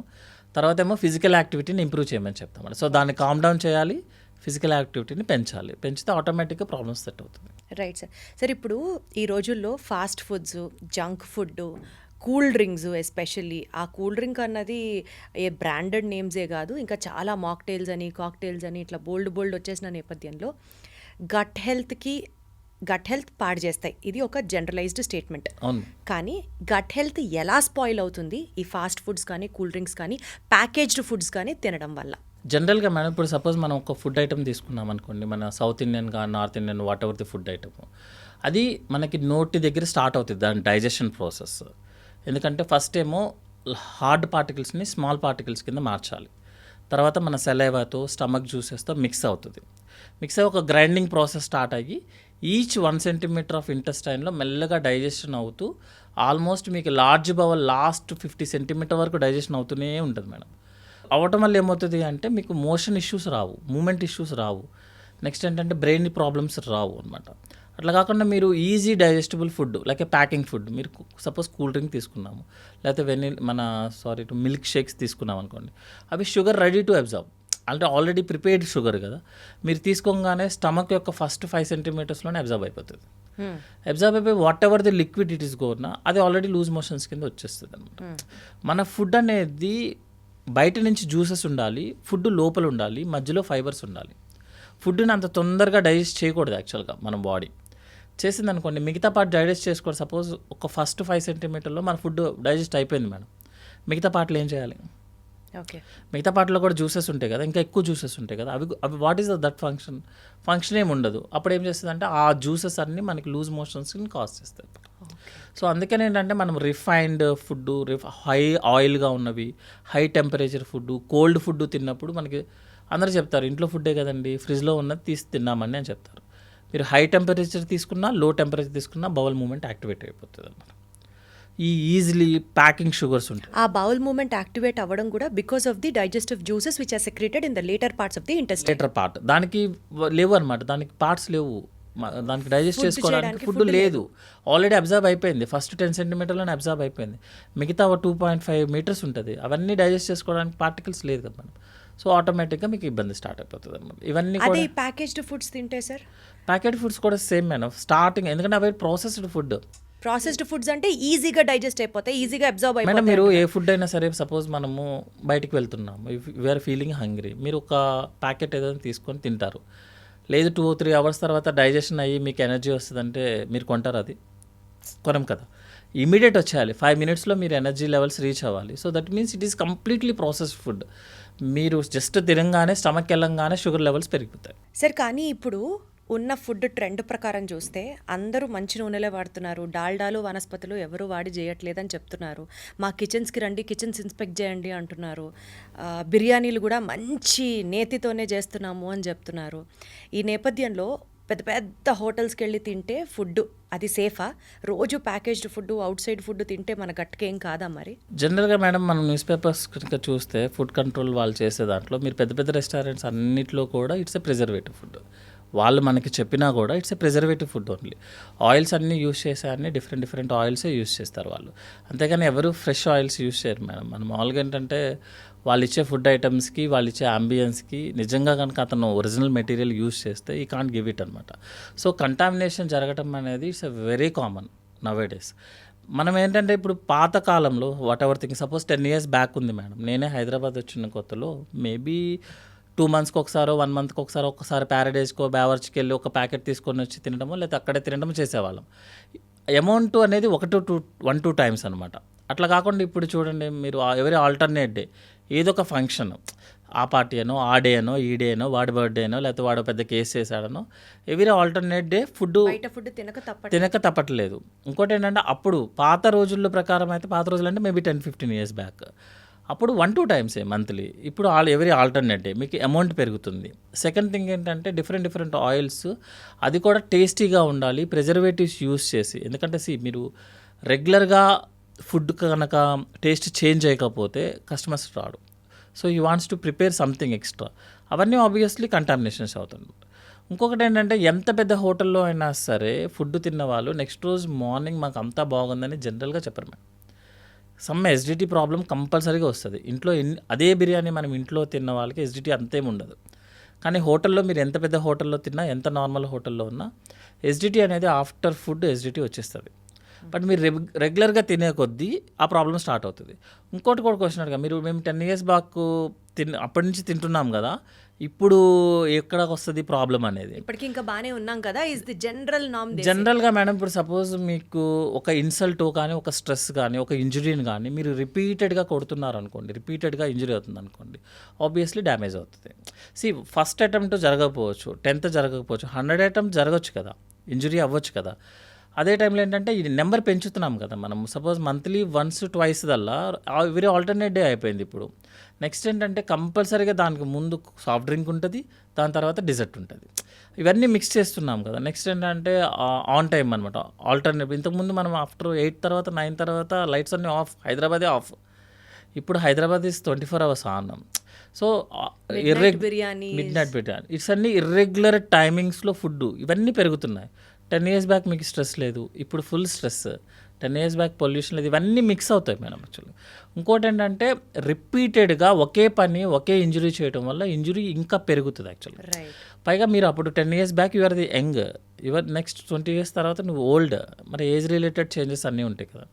తర్వాత ఏమో ఫిజికల్ యాక్టివిటీని ఇంప్రూవ్ చేయమని చెప్తాం. సో దాన్ని కామ్ డౌన్ చేయాలి, ఫిజికల్ యాక్టివిటీని పెంచాలి, పెంచితే ఆటోమేటిక్గా ప్రాబ్లమ్స్ సెట్ అవుతుంది. Right sir. సార్ ఇప్పుడు ఈ రోజుల్లో fast foods, junk food, cool drinks, especially ఆ కూల్ డ్రింక్ అన్నది ఏ బ్రాండెడ్ నేమ్సే కాదు, ఇంకా చాలా మాక్టైల్స్ అని, కాక్టైల్స్ అని ఇట్లా బోల్డ్ వచ్చేసిన నేపథ్యంలో గట్ హెల్త్ పాడు చేస్తాయి. ఇది ఒక జనరలైజ్డ్ స్టేట్మెంట్. కానీ గట్ హెల్త్ ఎలా స్పాయిల్ అవుతుంది ఈ ఫాస్ట్ ఫుడ్స్ కానీ, కూల్ డ్రింక్స్ కానీ, ప్యాకేజ్డ్ ఫుడ్స్ కానీ తినడం వల్ల? జనరల్గా మేడం, ఇప్పుడు సపోజ్ మనం ఒక ఫుడ్ ఐటమ్ తీసుకున్నాం అనుకోండి, మన సౌత్ ఇండియన్ కానీ north Indian what ever the food item, అది మనకి నోటి దగ్గర స్టార్ట్ అవుతుంది దాని డైజెషన్ ప్రాసెస్. ఎందుకంటే ఫస్ట్ ఏమో హార్డ్ పార్టికల్స్ని స్మాల్ పార్టికల్స్ కింద మార్చాలి, తర్వాత మన సెలైవాతో, స్టమక్ జ్యూసెస్తో మిక్స్ అవుతుంది. మిక్స్ అయ్యి ఒక గ్రైండింగ్ ప్రాసెస్ స్టార్ట్ అయ్యి ఈచ్ 1 సెంటీమీటర్ ఆఫ్ ఇంటెస్టైన్లో మెల్లగా డైజెషన్ అవుతూ ఆల్మోస్ట్ మీకు లార్జ్ బవల్ లాస్ట్ 50 సెంటీమీటర్ వరకు డైజెషన్ అవుతూనే ఉంటుంది మేడం. అవటం వల్ల ఏమవుతుంది అంటే మీకు మోషన్ ఇష్యూస్ రావు, మూమెంట్ ఇష్యూస్ రావు, నెక్స్ట్ ఏంటంటే బ్రెయిన్ ప్రాబ్లమ్స్ రావు అనమాట. అట్లా కాకుండా మీరు easy digestible food like packing food, మీరు సపోజ్ కూల్ డ్రింక్ తీసుకున్నాము, లేకపోతే మిల్క్ షేక్స్ తీసుకున్నాం అనుకోండి, అవి షుగర్ రెడీ టు అబ్జర్వ్, అంటే ఆల్రెడీ ప్రిపేర్డ్ షుగర్ కదా, మీరు తీసుకోగానే స్టమక్ యొక్క ఫస్ట్ 5 సెంటీమీటర్స్లోనే అబ్జర్వ్ అయిపోతుంది. అబ్జర్వ్ అయిపోయి what ever the liquid it is gonna అది ఆల్రెడీ లూజ్ మోషన్స్ కింద వచ్చేస్తుంది అనమాట. మన ఫుడ్ అనేది బయట నుంచి జ్యూసెస్ ఉండాలి, ఫుడ్ లోపల ఉండాలి, మధ్యలో ఫైబర్స్ ఉండాలి. ఫుడ్ని అంత తొందరగా డైజెస్ట్ చేయకూడదు యాక్చువల్గా మన బాడీ. చేసింది అనుకోండి, మిగతా పార్ట్ డైజెస్ట్ చేసుకోండి. సపోజ్ ఒక ఫస్ట్ 5 సెంటీమీటర్లో మన ఫుడ్ డైజెస్ట్ అయిపోయింది మేడం, మిగతా పార్ట్లు ఏం చేయాలి? ఓకే, మిగతా పార్ట్లో కూడా జ్యూసెస్ ఉంటాయి కదా, ఇంకా ఎక్కువ జ్యూసెస్ ఉంటాయి కదా, అవి వాట్ ఈస్ దట్ ఫంక్షన్ ఏమి ఉండదు. అప్పుడు ఏం చేస్తుంది అంటే ఆ జ్యూసెస్ అన్నీ మనకి లూజ్ మోషన్స్ని కాజ్ చేస్తాయి. సో అందుకని ఏంటంటే మనం రిఫైన్డ్ ఫుడ్, హై ఆయిల్గా ఉన్నవి, high temperature food, cold food తిన్నప్పుడు మనకి అందరూ చెప్తారు ఇంట్లో ఫుడ్డే కదండి, ఫ్రిడ్జ్లో ఉన్నది తీసి తిన్నామని అని చెప్తారు. మీరు హై టెంపరేచర్ తీసుకున్నా, లో టెంపరేచర్ తీసుకున్నా బౌల్ మూమెంట్ యాక్టివేట్ అయిపోతుంది అన్నమాట. ఈ ఈజీలీ ప్యాకింగ్ షుగర్స్ ఉంటాయి, ఆ బౌల్ మూమెంట్ యాక్టివేట్ అవ్వడం కూడా because of the digestive juices which are secreted in the later parts of the intestine. Later part దానికి లేవు అనమాట, దానికి పార్ట్స్ లేవు, దానికి డైజెస్ట్ చేసుకోవడానికి ఫుడ్ లేదు, ఆల్రెడీ అబ్జర్వ్ అయిపోయింది. ఫస్ట్ 10 సెంటీమీటర్లోనే అబ్జర్వ్ అయిపోయింది, మిగతా 2.5 మీటర్స్ ఉంటుంది, అవన్నీ డైజెస్ట్ చేసుకోవడానికి పార్టికల్స్ లేదు కదా మేడం. సో ఆటోమేటిక్గా మీకు ఇబ్బంది స్టార్ట్ అయిపోతుంది అనమాట. ఇవన్నీ అదే ప్యాకేజ్డ్ ఫుడ్స్ తింటే సార్, ప్యాకెట్ ఫుడ్స్ కూడా సేమ్ మేడం స్టార్టింగ్, ఎందుకంటే అవి ప్రాసెస్డ్ ఫుడ్. ప్రాసెస్డ్ ఫుడ్స్ అంటే ఈజీగా డైజెస్ట్ అయిపోతాయి, ఈజీగా అబ్జర్వ్ అయిపోతాయి. మేడం మీరు ఏ ఫుడ్ అయినా సరే, సపోజ్ మనము బయటికి వెళ్తున్నాము, వీఆర్ ఫీలింగ్ హంగ్రీ, మీరు ఒక ప్యాకెట్ ఏదైనా తీసుకొని తింటారు, లేదు 2-3 అవర్స్ తర్వాత డైజెషన్ అయ్యి మీకు ఎనర్జీ వస్తుందంటే మీరు కొంటారు? అది కొనం కదా, ఇమీడియట్ వచ్చేయాలి, 5 మినిట్స్లో మీరు ఎనర్జీ లెవెల్స్ రీచ్ అవ్వాలి. So that means it is completely processed food. మీరు జస్ట్ తినగానే స్టమక్ వెళ్ళంగానే షుగర్ లెవెల్స్ పెరిగిపోతాయి. సార్ కానీ ఇప్పుడు ఉన్న ఫుడ్ ట్రెండ్ ప్రకారం చూస్తే అందరూ మంచి నూనెలే వాడుతున్నారు, డాల్డాలు వనస్పతులు ఎవరు వాడి చేయట్లేదని చెప్తున్నారు. మా కిచెన్స్కి రండి, కిచెన్స్ ఇన్స్పెక్ట్ చేయండి అంటున్నారు. బిర్యానీలు కూడా మంచి నేతితోనే చేస్తున్నాము అని చెప్తున్నారు. ఈ నేపథ్యంలో పెద్ద పెద్ద హోటల్స్కి వెళ్ళి తింటే ఫుడ్ అది సేఫా? రోజు packaged food, out side food తింటే మన గట్టుకేం కాదా మరి? జనరల్గా మేడం మనం న్యూస్ పేపర్స్ కనుక చూస్తే ఫుడ్ కంట్రోల్ వాళ్ళు చేసే దాంట్లో మీరు పెద్ద పెద్ద రెస్టారెంట్స్ అన్నిట్లో కూడా ఇట్స్ ఎ ప్రిజర్వేటివ్ ఫుడ్. వాళ్ళు మనకి చెప్పినా కూడా it's a preservative food only. Oils అన్నీ యూస్ చేసేవన్నీ డిఫరెంట్ ఆయిల్సే యూస్ చేస్తారు వాళ్ళు. అంతేగాని ఎవరు ఫ్రెష్ ఆయిల్స్ యూస్ చేయరు మేడం. మనం మామూలుగా ఏంటంటే వాళ్ళు ఇచ్చే ఫుడ్ ఐటమ్స్కి, వాళ్ళు ఇచ్చే అంబియన్స్కి నిజంగా కనుక అతను ఒరిజినల్ మెటీరియల్ యూస్ చేస్తే ఈ కాంట్ గివ్ ఇట్ అనమాట. సో కంటామినేషన్ జరగడం అనేది it's a very common nowadays. మనం ఏంటంటే ఇప్పుడు పాత కాలంలో whatever thing, suppose 10 years back ఉంది మేడం. నేనే హైదరాబాద్ వచ్చిన కొత్తలో మేబీ 2 monthsకి ఒకసారో 1 monthకి ఒకసారి ఒక్కసారి ప్యారడైజ్కో బ్యావర్చ్కి వెళ్ళి ఒక ప్యాకెట్ తీసుకొని వచ్చి తినడమో లేకపోతే అక్కడే తినడమో చేసేవాళ్ళం. అమౌంట్ అనేది 1-2 times అనమాట. అట్లా కాకుండా ఇప్పుడు చూడండి మీరు ఎవరీ ఆల్టర్నేట్ డే ఏదో ఒక ఫంక్షన్, ఆ పార్టీ అనో, ఆ డే అనో, ఈ డే అనో, వాడి బర్త్డే అనో, లేకపోతే వాడు పెద్ద కేసు చేశాడనో, ఎవరీ ఆల్టర్నేట్ డే బయట ఫుడ్ తినక తప్పట్లేదు. ఇంకోటి ఏంటంటే అప్పుడు పాత రోజుల్లో ప్రకారం అయితే, పాత రోజులు అంటే మేబీ 10-15 years బ్యాక్, అప్పుడు 1-2 times మంత్లీ. ఇప్పుడు ఎవరీ ఆల్టర్నేట్ డే మీకు అమౌంట్ పెరుగుతుంది. సెకండ్ థింగ్ ఏంటంటే డిఫరెంట్ ఆయిల్స్, అది కూడా టేస్టీగా ఉండాలి, ప్రిజర్వేటివ్స్ యూస్ చేసి. ఎందుకంటే మీరు రెగ్యులర్గా ఫుడ్ కనుక టేస్ట్ చేంజ్ చేయకపోతే కస్టమర్స్ రాడు. So you wants to prepare something extra. అవన్నీ ఆబ్వియస్లీ కంటామినేషన్స్ అవుతుంది. ఇంకొకటి ఏంటంటే ఎంత పెద్ద హోటల్లో అయినా సరే ఫుడ్ తిన్న వాళ్ళు నెక్స్ట్ రోజు మార్నింగ్ మాకు అంతా బాగుందని జనరల్గా చెప్పరు మేడం. సమ్ ఎస్డిటీ ప్రాబ్లం కంపల్సరీగా వస్తుంది. ఇంట్లో అదే బిర్యానీ మనం ఇంట్లో తిన్న వాళ్ళకి ఎస్డిటీ అంతేం ఉండదు. కానీ హోటల్లో మీరు ఎంత పెద్ద హోటల్లో తిన్నా, ఎంత నార్మల్ హోటల్లో ఉన్నా ఎస్డిటీ అనేది ఆఫ్టర్ ఫుడ్ ఎస్డిటీ వచ్చేస్తుంది. బట్ మీరు రెగ్యులర్గా తినే కొద్దీ ఆ ప్రాబ్లం స్టార్ట్ అవుతుంది. ఇంకోటి కూడా క్వశ్చన్ అడగా, మేము 10 years బ్యాక్ అప్పటి నుంచి తింటున్నాం కదా, ఇప్పుడు ఎక్కడికి వస్తుంది ప్రాబ్లం అనేది? ఇప్పటికి ఇంకా బాగానే ఉన్నాం కదా, ఇస్ ది జనరల్ నామ్. జనరల్గా మేడం ఇప్పుడు సపోజ్ మీకు ఒక ఇన్సల్ట్ కానీ, ఒక స్ట్రెస్ కానీ, ఒక ఇంజురీని కానీ మీరు రిపీటెడ్గా కొడుతున్నారు అనుకోండి, రిపీటెడ్గా ఇంజురీ అవుతుంది అనుకోండి, ఆబ్వియస్లీ డ్యామేజ్ అవుతుంది. ఫస్ట్ అటెంప్ట్ జరగకపోవచ్చు, 10th జరగకపోవచ్చు, 100 attempts జరగవచ్చు కదా, ఇంజురీ అవ్వచ్చు కదా. అదే టైంలో ఏంటంటే ఇది నెంబర్ పెంచుతున్నాం కదా మనం. సపోజ్ మంత్లీ 1-2 దల్లా వెరీ ఆల్టర్నేట్ డే అయిపోయింది ఇప్పుడు. నెక్స్ట్ ఏంటంటే కంపల్సరీగా దానికి ముందు సాఫ్ట్ డ్రింక్ ఉంటుంది, దాని తర్వాత డిజర్ట్ ఉంటుంది. ఇవన్నీ మిక్స్ చేస్తున్నాం కదా. నెక్స్ట్ ఏంటంటే ఆన్ టైం అనమాట, ఆల్టర్నేట్. ఇంతకుముందు మనం ఆఫ్టర్ 8 తర్వాత 9 తర్వాత లైట్స్ అన్నీ ఆఫ్, హైదరాబాదే ఆఫ్. ఇప్పుడు Hyderabad is 24 hours on. So mid night biryani, it's అన్ని ఇర్రెగ్యులర్ టైమింగ్స్లో ఫుడ్ ఇవన్నీ పెరుగుతున్నాయి. 10 years బ్యాక్ మీకు స్ట్రెస్ లేదు, ఇప్పుడు full stress. 10 years back pollution లేదు, ఇవన్నీ మిక్స్ అవుతాయి మేడం యాక్చువల్లీ. ఇంకోటి ఏంటంటే రిపీటెడ్గా ఒకే పని, ఒకే ఇంజురీ చేయడం వల్ల ఇంజురీ ఇంకా పెరుగుతుంది యాక్చువల్లీ. పైగా మీరు అప్పుడు 10 years back your the young, your next 20 years తర్వాత నువ్వు ఓల్డ్. మరి ఏజ్ రిలేటెడ్ చేంజెస్ అన్నీ ఉంటాయి కదా.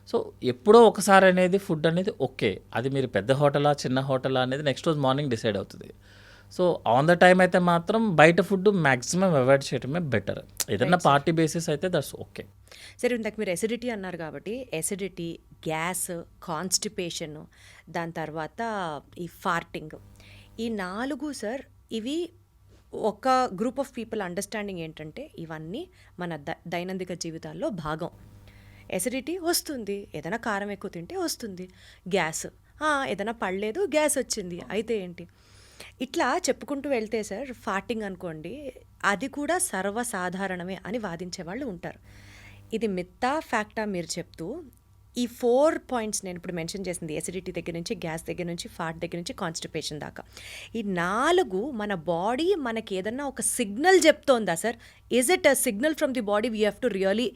సో ఎప్పుడో ఒకసారి అనేది ఫుడ్ అనేది ఓకే, అది మీరు పెద్ద హోటలా చిన్న హోటలా అనేది నెక్స్ట్ రోజు మార్నింగ్ డిసైడ్ అవుతుంది. సో ఆన్ ద టైం అయితే మాత్రం బయట ఫుడ్ మ్యాక్సిమం అవాయిడ్ చేయడమే బెటర్. ఏదైనా పార్టీ బేసిస్ అయితే దట్స్ ఓకే. సరే, ఇందాక మీరు ఎసిడిటీ అన్నారు కాబట్టి ఎసిడిటీ, గ్యాస్, కాన్స్టిపేషన్, దాని తర్వాత ఈ ఫార్టింగ్, ఈ 4 సార్ ఇవి ఒక గ్రూప్ ఆఫ్ పీపుల్ అండర్స్టాండింగ్ ఏంటంటే ఇవన్నీ మన దైనందిక జీవితాల్లో భాగం. ఎసిడిటీ వస్తుంది, ఏదైనా కారం ఎక్కువ తింటే వస్తుంది. గ్యాస్, ఏదైనా పడలేదు, గ్యాస్ వచ్చింది, అయితే ఏంటి? ఇట్లా చెప్పుకుంటూ వెళ్తే సార్ ఫార్టింగ్ అనుకోండి, అది కూడా సర్వసాధారణమే అని వాదించే వాళ్ళు ఉంటారు. ఇది మిత్తా ఫ్యాక్టా మీరు చెప్తూ ఈ 4 points నేను ఇప్పుడు మెన్షన్ చేసింది, ఎసిడిటీ దగ్గర నుంచి, గ్యాస్ దగ్గర నుంచి, ఫాట్ దగ్గర నుంచి, కాన్స్టిపేషన్ దాకా, ఈ 4 మన బాడీ మనకి ఏదన్నా ఒక సిగ్నల్ చెప్తోందా sir? Is it a signal from the body we have to really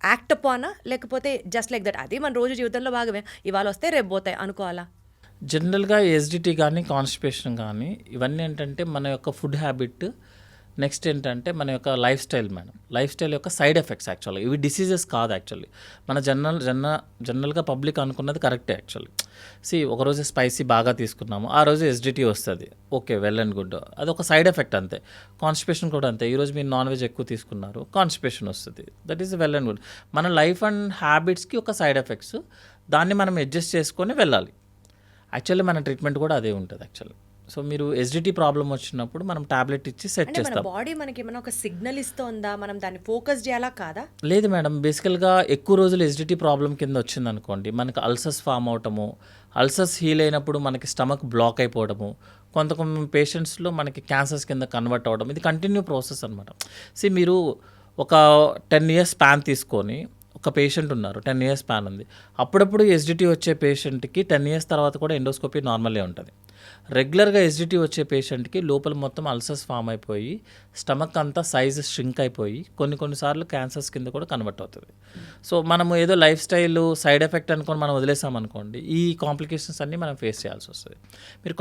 act upon, లేకపోతే జస్ట్ లైక్ దట్ అది మన రోజు జీవితంలో భాగమే, ఇవాళ వస్తే రేపు పోతాయి అనుకోవాలా? జనరల్గా ఎస్డిటీ కానీ, కాన్స్టిపేషన్ కానీ ఇవన్నీ ఏంటంటే మన యొక్క ఫుడ్ హ్యాబిట్, నెక్స్ట్ ఏంటంటే మన యొక్క life style madam. Life style యొక్క సైడ్ ఎఫెక్ట్స్ యాక్చువల్గా. ఇవి డిసీజెస్ కాదు యాక్చువల్లీ. మన జనరల్గా పబ్లిక్ అనుకున్నది కరెక్టే యాక్చువల్లీ. ఒకరోజు స్పైసీ బాగా తీసుకున్నాము, ఆ రోజు ఎస్డిటీ వస్తుంది, ఓకే, వెల్ అండ్ గుడ్, అది ఒక సైడ్ ఎఫెక్ట్ అంతే. కాన్స్టిపేషన్ కూడా అంతే, ఈరోజు మీరు నాన్ వెజ్ ఎక్కువ తీసుకున్నారు, కాన్స్టిపేషన్ వస్తుంది, that is well and good. మన లైఫ్ అండ్ హ్యాబిట్స్కి ఒక సైడ్ ఎఫెక్ట్స్, దాన్ని మనం అడ్జస్ట్ చేసుకొని వెళ్ళాలి. యాక్చువల్లీ మన ట్రీట్మెంట్ కూడా అదే ఉంటుంది యాక్చువల్లీ. సో మీరు ఎస్డిటీ ప్రాబ్లం వచ్చినప్పుడు మనం టాబ్లెట్ ఇచ్చి సెట్ చేస్తాం. బాడీ మనకి ఏమైనా ఒక సిగ్నల్ ఇస్తుందా, మనం దాన్ని ఫోకస్ చేయాలా కాదా? లేదు మేడం, బేసికల్గా ఎక్కువ రోజులు ఎస్డిటీ ప్రాబ్లం కింద వచ్చింది అనుకోండి, మనకి అల్సర్స్ ఫామ్ అవటము, అల్సర్స్ హీల్ అయినప్పుడు మనకి స్టమక్ బ్లాక్ అయిపోవడము, కొంతమంది పేషెంట్స్లో మనకి క్యాన్సర్స్ కింద కన్వర్ట్ అవ్వడం, ఇది కంటిన్యూ ప్రాసెస్ అనమాట. మీరు ఒక 10 years స్పాన్ తీసుకొని, ఒక పేషెంట్ ఉన్నారు 10 years స్పాన్ ఉంది, అప్పుడప్పుడు ఎస్డిటీ వచ్చే పేషెంట్కి 10 years తర్వాత కూడా ఎండోస్కోపీ నార్మలే ఉంటుంది. రెగ్యులర్గా ఎస్డిటీ వచ్చే పేషెంట్కి లోపల మొత్తం అల్సర్స్ ఫామ్ అయిపోయి స్టమక్ అంతా సైజ్ ష్రింక్ అయిపోయి కొన్నిసార్లు క్యాన్సర్స్ కింద కూడా కన్వర్ట్ అవుతుంది. సో మనము ఏదో లైఫ్ స్టైల్ సైడ్ ఎఫెక్ట్ అనుకొని మనం వదిలేసామనుకోండి, ఈ కాంప్లికేషన్స్ అన్నీ మనం ఫేస్ చేయాల్సి వస్తుంది. మీరు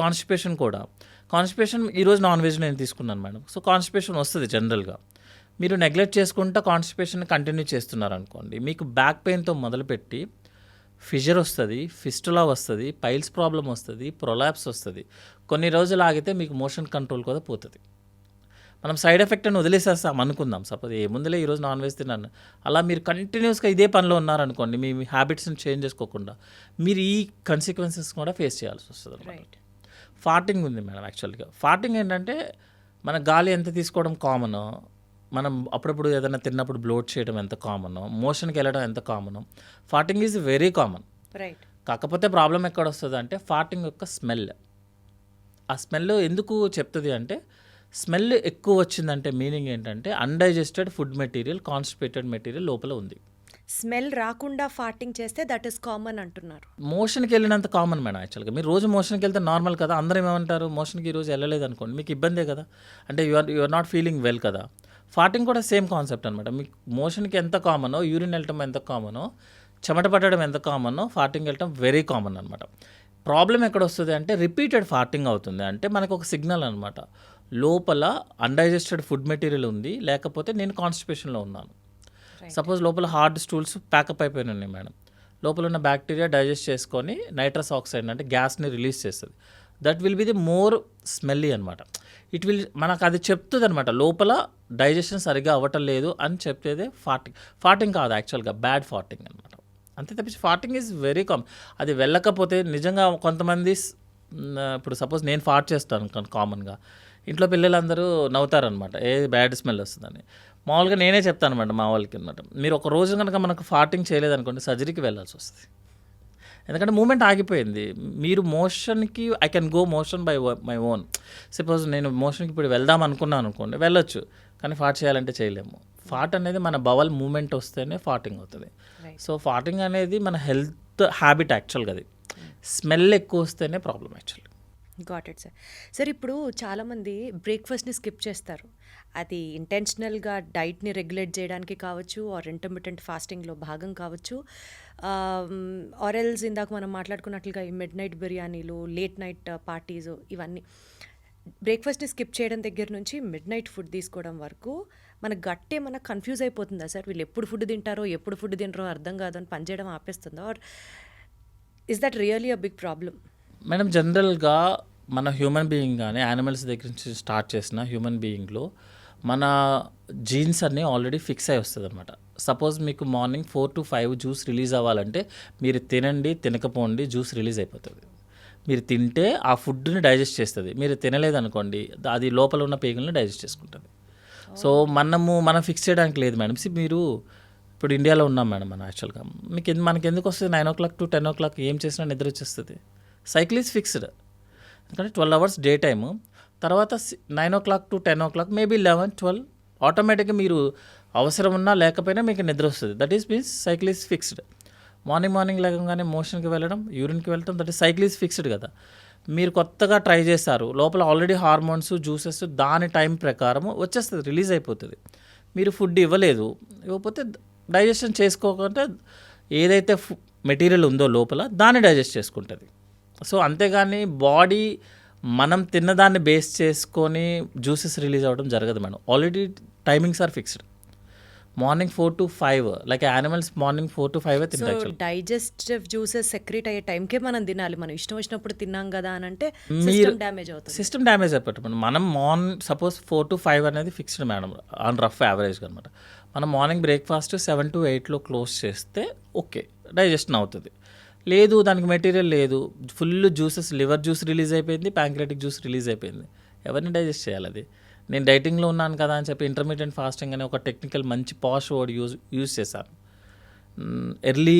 కాన్స్టిపేషన్ ఈరోజు నాన్ వెజ్ నేను తీసుకున్నాను మేడం. సో కాన్స్టిపేషన్ వస్తుంది జనరల్గా. మీరు నెగ్లెక్ట్ చేసుకుంటా కాన్స్టిపేషన్ కంటిన్యూ చేస్తున్నారు అనుకోండి, మీకు బ్యాక్ పెయిన్తో మొదలుపెట్టి ఫిజర్ వస్తుంది, ఫిస్టులా వస్తుంది, పైల్స్ ప్రాబ్లం వస్తుంది, ప్రొలాప్స్ వస్తుంది. కొన్ని రోజులు ఆగితే మీకు మోషన్ కంట్రోల్ కూడా పోతుంది. మనం సైడ్ ఎఫెక్ట్ అని వదిలేసేస్తాం అనుకుందాం. సపోజ్ ఏముందిలే ఈరోజు నాన్ వెజ్ తిన్నాను, అలా మీరు కంటిన్యూస్గా ఇదే పనిలో ఉన్నారనుకోండి, మీ హ్యాబిట్స్ని చేంజ్ చేసుకోకుండా మీరు ఈ కన్సిక్వెన్సెస్ కూడా ఫేస్ చేయాల్సి వస్తుంది అన్నమాట. ఫార్టింగ్ ఉంది మేడం. యాక్చువల్గా ఫార్టింగ్ ఏంటంటే మన గాలి ఎంత తీసుకోవడం కామనో, మనం అప్పుడప్పుడు ఏదైనా తిన్నప్పుడు బ్లోట్ చేయడం ఎంత కామనో, మోషన్కి వెళ్ళడం ఎంత కామనో, farting is very common. Right. కాకపోతే ప్రాబ్లం ఎక్కడ వస్తుంది అంటే ఫార్టింగ్ యొక్క స్మెల్. ఆ స్మెల్ ఎందుకు చెప్తుంది అంటే, స్మెల్ ఎక్కువ వచ్చిందంటే మీనింగ్ ఏంటంటే undigested food material, constipated material లోపల ఉంది. స్మెల్ రాకుండా ఫార్టింగ్ చేస్తే దట్ ఈస్ కామన్ అంటున్నారు. మోషన్కి వెళ్ళినంత కామన్ మేడం. యాక్చువల్గా మీరు రోజు మోషన్కి వెళ్తే నార్మల్ కదా. అందరూ ఏమంటారు, మోషన్కి ఈరోజు వెళ్ళలేదు అనుకోండి మీకు ఇబ్బందే కదా, అంటే you are not feeling well కదా. ఫార్టింగ్ కూడా సేమ్ కాన్సెప్ట్ అనమాట. మీకు మోషన్కి ఎంత కామనో, యూరిన్ వెళ్ళటం ఎంత కామనో, చెమట పట్టడం ఎంత కామనో, ఫార్టింగ్ వెళ్ళటం వెరీ కామన్ అనమాట. ప్రాబ్లం ఎక్కడ వస్తుంది అంటే రిపీటెడ్ ఫార్టింగ్ అవుతుంది. అంటే మనకు ఒక సిగ్నల్ అనమాట, లోపల అన్డైజెస్టెడ్ ఫుడ్ మెటీరియల్ ఉంది, లేకపోతే నేను కాన్స్టిపేషన్లో ఉన్నాను. సపోజ్ లోపల హార్డ్ స్టూల్స్ ప్యాకప్ అయిపోయినాయి మేడం, లోపల ఉన్న బ్యాక్టీరియా డైజెస్ట్ చేసుకొని నైట్రస్ ఆక్సైడ్ అంటే గ్యాస్ని రిలీజ్ చేస్తుంది. That will be the more smelly అనమాట. ఇట్ విల్ మనకు అది చెప్తుంది అనమాట, లోపల డైజెషన్ సరిగ్గా అవ్వటం లేదు అని చెప్పేదే ఫార్టింగ్ కాదు యాక్చువల్గా, బ్యాడ్ ఫార్టింగ్ అనమాట. అంతే తప్పించి ఫార్టింగ్ ఈజ్ వెరీ కామన్. అది వెళ్ళకపోతే నిజంగా కొంతమంది ఇప్పుడు సపోజ్ నేను ఫార్ట్ చేస్తాను కామన్గా, ఇంట్లో పిల్లలందరూ నవ్వుతారనమాట, ఏ బ్యాడ్ స్మెల్ వస్తుందని. మామూలుగా నేనే చెప్తాను అనమాట మా వాళ్ళకి అనమాట, మీరు ఒక రోజు కనుక మనకు ఫార్టింగ్ చేయలేదనుకోండి సర్జరీకి వెళ్ళాల్సి వస్తుంది. ఎందుకంటే మూమెంట్ ఆగిపోయింది. మీరు మోషన్కి I can go motion by my own. Suppose నేను మోషన్కి ఇప్పుడు వెళ్దాం అనుకున్నాను అనుకోండి, వెళ్ళొచ్చు, కానీ ఫార్ట్ చేయాలంటే చేయలేము. ఫార్ట్ అనేది మన బవల్ మూమెంట్ వస్తేనే ఫార్టింగ్ అవుతుంది. సో ఫార్టింగ్ అనేది మన హెల్త్ హ్యాబిట్ యాక్చువల్గా. అది స్మెల్ ఎక్కువ వస్తేనే problem actually. Got it sir. Sir ఇప్పుడు చాలామంది బ్రేక్ఫాస్ట్ని స్కిప్ చేస్తారు. అది ఇంటెన్షనల్గా డైట్ని రెగ్యులేట్ చేయడానికి కావచ్చు, ఆర్ ఇంటర్మిటెంట్ ఫాస్టింగ్లో భాగం కావచ్చు, ఆరెల్స్ ఇందాక మనం మాట్లాడుకున్నట్లుగా ఈ మిడ్ నైట్ బిర్యానీలు, లేట్ నైట్ పార్టీస్, ఇవన్నీ బ్రేక్ఫాస్ట్ని స్కిప్ చేయడం దగ్గర నుంచి మిడ్ నైట్ ఫుడ్ తీసుకోవడం వరకు మన గట్టే మనకు కన్ఫ్యూజ్ అయిపోతుందా సార్? వీళ్ళు ఎప్పుడు ఫుడ్ తింటారో ఎప్పుడు ఫుడ్ తింటారో అర్థం కాదు అని పనిచేయడం ఆపేస్తుందా, or is that really a big problem? Madam జనరల్గా మన హ్యూమన్ బీయింగ్ కానీ యానిమల్స్ దగ్గర నుంచి స్టార్ట్ చేసిన హ్యూమన్ బీయింగ్లో మన జీన్స్ అన్నీ ఆల్రెడీ ఫిక్స్ అయి వస్తుంది అనమాట. సపోజ్ మీకు మార్నింగ్ 4 to 5 జ్యూస్ రిలీజ్ అవ్వాలంటే మీరు తినండి, తినకపోండి, జ్యూస్ రిలీజ్ అయిపోతుంది. మీరు తింటే ఆ ఫుడ్ని డైజెస్ట్ చేస్తుంది, మీరు తినలేదనుకోండి అది లోపల ఉన్న పేగులను డైజెస్ట్ చేసుకుంటుంది. సో మనం ఫిక్స్ చేయడానికి లేదు మేడం. మీరు ఇప్పుడు ఇండియాలో ఉన్నాం మేడం మనం యాక్చువల్గా. మనకి ఎందుకు వస్తుంది 9 o'clock to 10 o'clock ఏం చేసినా నిద్ర వచ్చేస్తుంది. Cycle is fixed. ఎందుకంటే 12 hours డే టైము, తర్వాత 9 o'clock to 10 o'clock మేబీ 11, 12 ఆటోమేటిక్గా మీరు అవసరం ఉన్నా లేకపోయినా మీకు నిద్ర వస్తుంది. That is means cycle is fixed. Morning లేకగానే మోషన్కి వెళ్ళడం, యూరిన్కి వెళ్ళడం, that is cycle is fixed కదా. మీరు కొత్తగా ట్రై చేస్తారు, లోపల ఆల్రెడీ హార్మోన్స్, జ్యూసెస్ దాని టైం ప్రకారం వచ్చేస్తుంది, రిలీజ్ అయిపోతుంది. మీరు ఫుడ్ ఇవ్వకపోతే డైజెషన్ చేసుకోకుండా ఏదైతే మెటీరియల్ ఉందో లోపల దాన్ని డైజెస్ట్ చేసుకుంటుంది. సో అంతేగాని బాడీ మనం తిన్నదాన్ని బేస్ చేసుకొని జ్యూసెస్ రిలీజ్ అవ్వడం జరగదు madam. Already timings are fixed. Morning 4 to 5 like animals morning 4 to 5 తింటారు. డైజెస్టివ్ జ్యూసెస్ సెక్రెట్ అయ్యే టైంకే మనం తినాలి. మనం ఇష్టం వచ్చినప్పుడు తిన్నాం కదా అని అంటే సిస్టమ్ డ్యామేజ్ అవుతుంది. సిస్టమ్ డ్యామేజ్ అయిపోతుంది. మనం సపోజ్ 4 to 5 అనేది ఫిక్స్డ్ మేడం ఆన్ రఫ్ యావరేజ్గా అనమాట. మనం మార్నింగ్ బ్రేక్ఫాస్ట్ 7 to 8లో క్లోజ్ చేస్తే ఓకే డైజెషన్ అవుతుంది. లేదు దానికి మెటీరియల్ లేదు, full juices, liver juice release అయిపోయింది, ప్యాంక్రియాటిక్ జ్యూస్ రిలీజ్ అయిపోయింది, ఎవరిని డైజెస్ట్ చేయాలి? అది నేను డైటింగ్లో ఉన్నాను కదా అని చెప్పి ఇంటర్మీడియట్ ఫాస్టింగ్ అనే ఒక టెక్నికల్ మంచి పాష్ వర్డ్ యూజ్ చేశాను. Early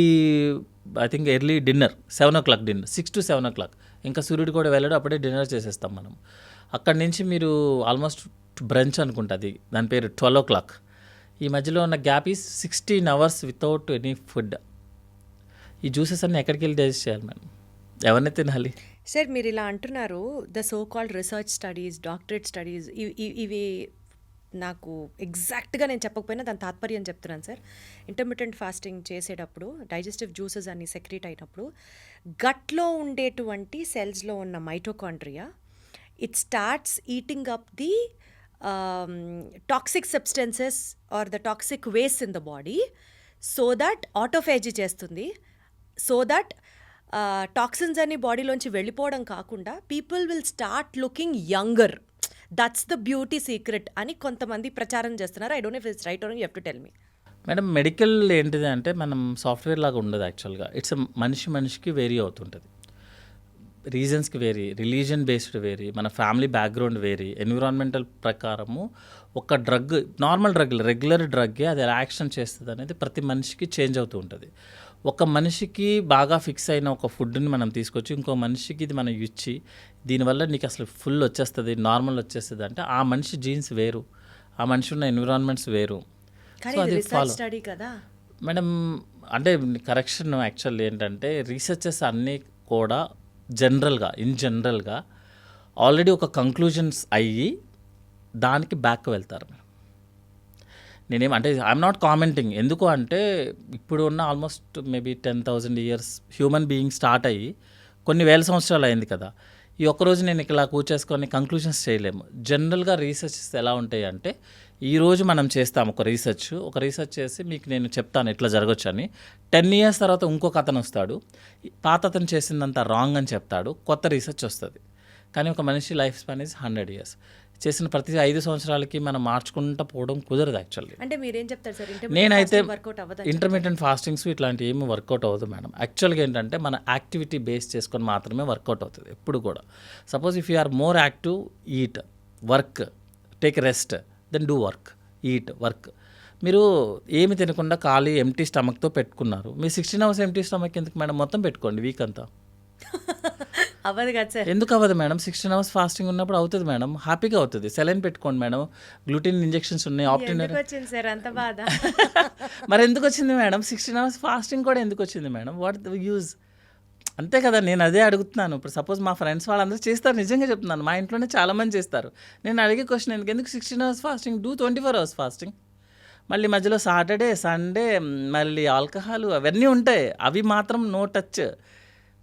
dinner 7 o'clock dinner, 6 to 7 o'clock. ఇంకా సూర్యుడు కూడా వెళ్ళడం, అప్పుడే డిన్నర్ చేసేస్తాం మనం. అక్కడి నుంచి మీరు ఆల్మోస్ట్ బ్రంచ్ అనుకుంటుంది, దాని పేరు 12 o'clock. ఈ మధ్యలో ఉన్న gap is 16 hours without any food. ఈ జ్యూసెస్ అన్నీ ఎక్కడికి వెళ్ళి డైజెస్ట్ చేయాలి మేడం? ఎవరిని తినాలి? సార్ మీరు ఇలా అంటున్నారు the so called research studies, doctorate studies, ఇవి నాకు ఎగ్జాక్ట్గా నేను చెప్పకపోయినా దాని తాత్పర్యం చెప్తున్నాను సార్. ఇంటర్మిటెంట్ ఫాస్టింగ్ చేసేటప్పుడు డైజెస్టివ్ జ్యూసెస్ అన్ని సెక్రీట్ అయినప్పుడు గట్లో ఉండేటువంటి సెల్స్లో ఉన్న mitochondria it starts eating up the toxic substances or the toxic waste in the body so that autophagy చేస్తుంది. సో దట్ టాక్సిన్స్ అన్ని బాడీలోంచి వెళ్ళిపోవడం కాకుండా people will start looking younger. That's the beauty secret అని కొంతమంది ప్రచారం చేస్తున్నారు. I don't know if it's right are you have to tell me. Madam medical ఏంటిది అంటే మనం సాఫ్ట్వేర్ లాగా ఉండదు యాక్చువల్గా. ఇట్స్ మనిషికి వేరీ అవుతుంటుంది, రీజన్స్కి వేరీ, రిలీజన్ బేస్డ్ వేరీ, మన ఫ్యామిలీ బ్యాక్గ్రౌండ్ వేరీ, ఎన్విరాన్మెంటల్ ప్రకారము ఒక డ్రగ్, నార్మల్ డ్రగ్, రెగ్యులర్ డ్రగ్గే అది యాక్షన్ చేస్తుంది అనేది ప్రతి మనిషికి చేంజ్ అవుతూ ఉంటుంది. ఒక మనిషికి బాగా ఫిక్స్ అయిన ఒక ఫుడ్ని మనం తీసుకొచ్చి ఇంకో మనిషికి ఇది మనం ఇచ్చి దీనివల్ల నీకు అసలు ఫుల్ వచ్చేస్తుంది, నార్మల్ వచ్చేస్తుంది అంటే ఆ మనిషి జీన్స్ వేరు, ఆ మనిషి ఉన్న ఎన్విరాన్మెంట్స్ వేరు. కానీ సో అది రీసెర్చ్ ఫాలో స్టడీ కదా. మేడం. అంటే కరెక్షన్ యాక్చువల్ ఏంటంటే రీసెర్చెస్ అన్నీ కూడా ఇన్ జనరల్గా ఆల్రెడీ ఒక కంక్లూజన్స్ అయ్యి దానికి బ్యాక్ వెళ్తారు మేడం. అంటే ఐఎమ్ నాట్ కామెంటింగ్. ఎందుకు అంటే ఇప్పుడు ఉన్న almost maybe 10,000 years human being start అయ్యి కొన్ని వేల సంవత్సరాలు అయింది కదా. ఈ ఒక్కరోజు నేను ఇలా కూర్చేసుకొని కంక్లూజన్స్ చేయలేము. జనరల్గా రీసెర్చెస్ ఎలా ఉంటాయి అంటే ఈరోజు మనం చేస్తాం ఒక రీసెర్చ్ చేసి మీకు నేను చెప్తాను ఎట్లా జరగచ్చు అని. 10 years తర్వాత ఇంకొక అతను వస్తాడు, పాత అతను చేసిందంతా రాంగ్ అని చెప్తాడు, కొత్త రీసెర్చ్ వస్తుంది. కానీ ఒక మనిషి లైఫ్ స్పాన్ ఈజ్ 100 years. చేసిన ప్రతి 5 సంవత్సరాలకి మనం మార్చుకుంటూ పోవడం కుదరదు యాక్చువల్లీ. అంటే మీరేం చెప్తారు సార్? నేనైతే వర్కౌట్ అవ్వదు. ఇంటర్మీడియట్ ఫాస్టింగ్స్ ఇట్లాంటివి ఏమి వర్కౌట్ అవ్వదు మేడం. యాక్చువల్గా ఏంటంటే మన యాక్టివిటీ బేస్ చేసుకొని మాత్రమే వర్కౌట్ అవుతుంది ఎప్పుడు కూడా. Suppose if you are more active, eat, work, take rest, then do work, eat, work. మీరు ఏమి తినకుండా ఖాళీ ఎంటీ స్టమక్తో పెట్టుకున్నారు, మీ 16 hours ఎంటీ స్టమక్ ఎందుకు మేడం? మొత్తం పెట్టుకోండి వీక్ అంతా. అవ్వదు కదా సార్. ఎందుకు అవ్వదు మేడం? 16 hours ఫాస్టింగ్ ఉన్నప్పుడు అవుతుంది మేడం, హ్యాపీగా అవుతుంది. సెలైన్ పెట్టుకోండి మేడం, గ్లూటిన్ ఇంజెక్షన్స్ ఉన్నాయి, ఆప్టినర్. ఎందుకు వచ్చింది సార్ అంత బాధ? మరి ఎందుకు వచ్చింది మేడం? 16 hours ఫాస్టింగ్ కూడా ఎందుకు వచ్చింది మేడం? What the use? అంతే కదా, నేను అదే అడుగుతున్నాను. ఇప్పుడు సపోజ్ మా ఫ్రెండ్స్ వాళ్ళందరూ చేస్తారు, నిజంగా చెప్తున్నాను, మా ఇంట్లోనే చాలామంది చేస్తారు. నేను అడిగే క్వశ్చన్ ఎందుకు 16 hours fasting? Do 24 hours fasting. మళ్ళీ మధ్యలో సాటర్డే, సండే, మళ్ళీ ఆల్కహాల్ అవన్నీ ఉంటాయి, అవి మాత్రం నో టచ్.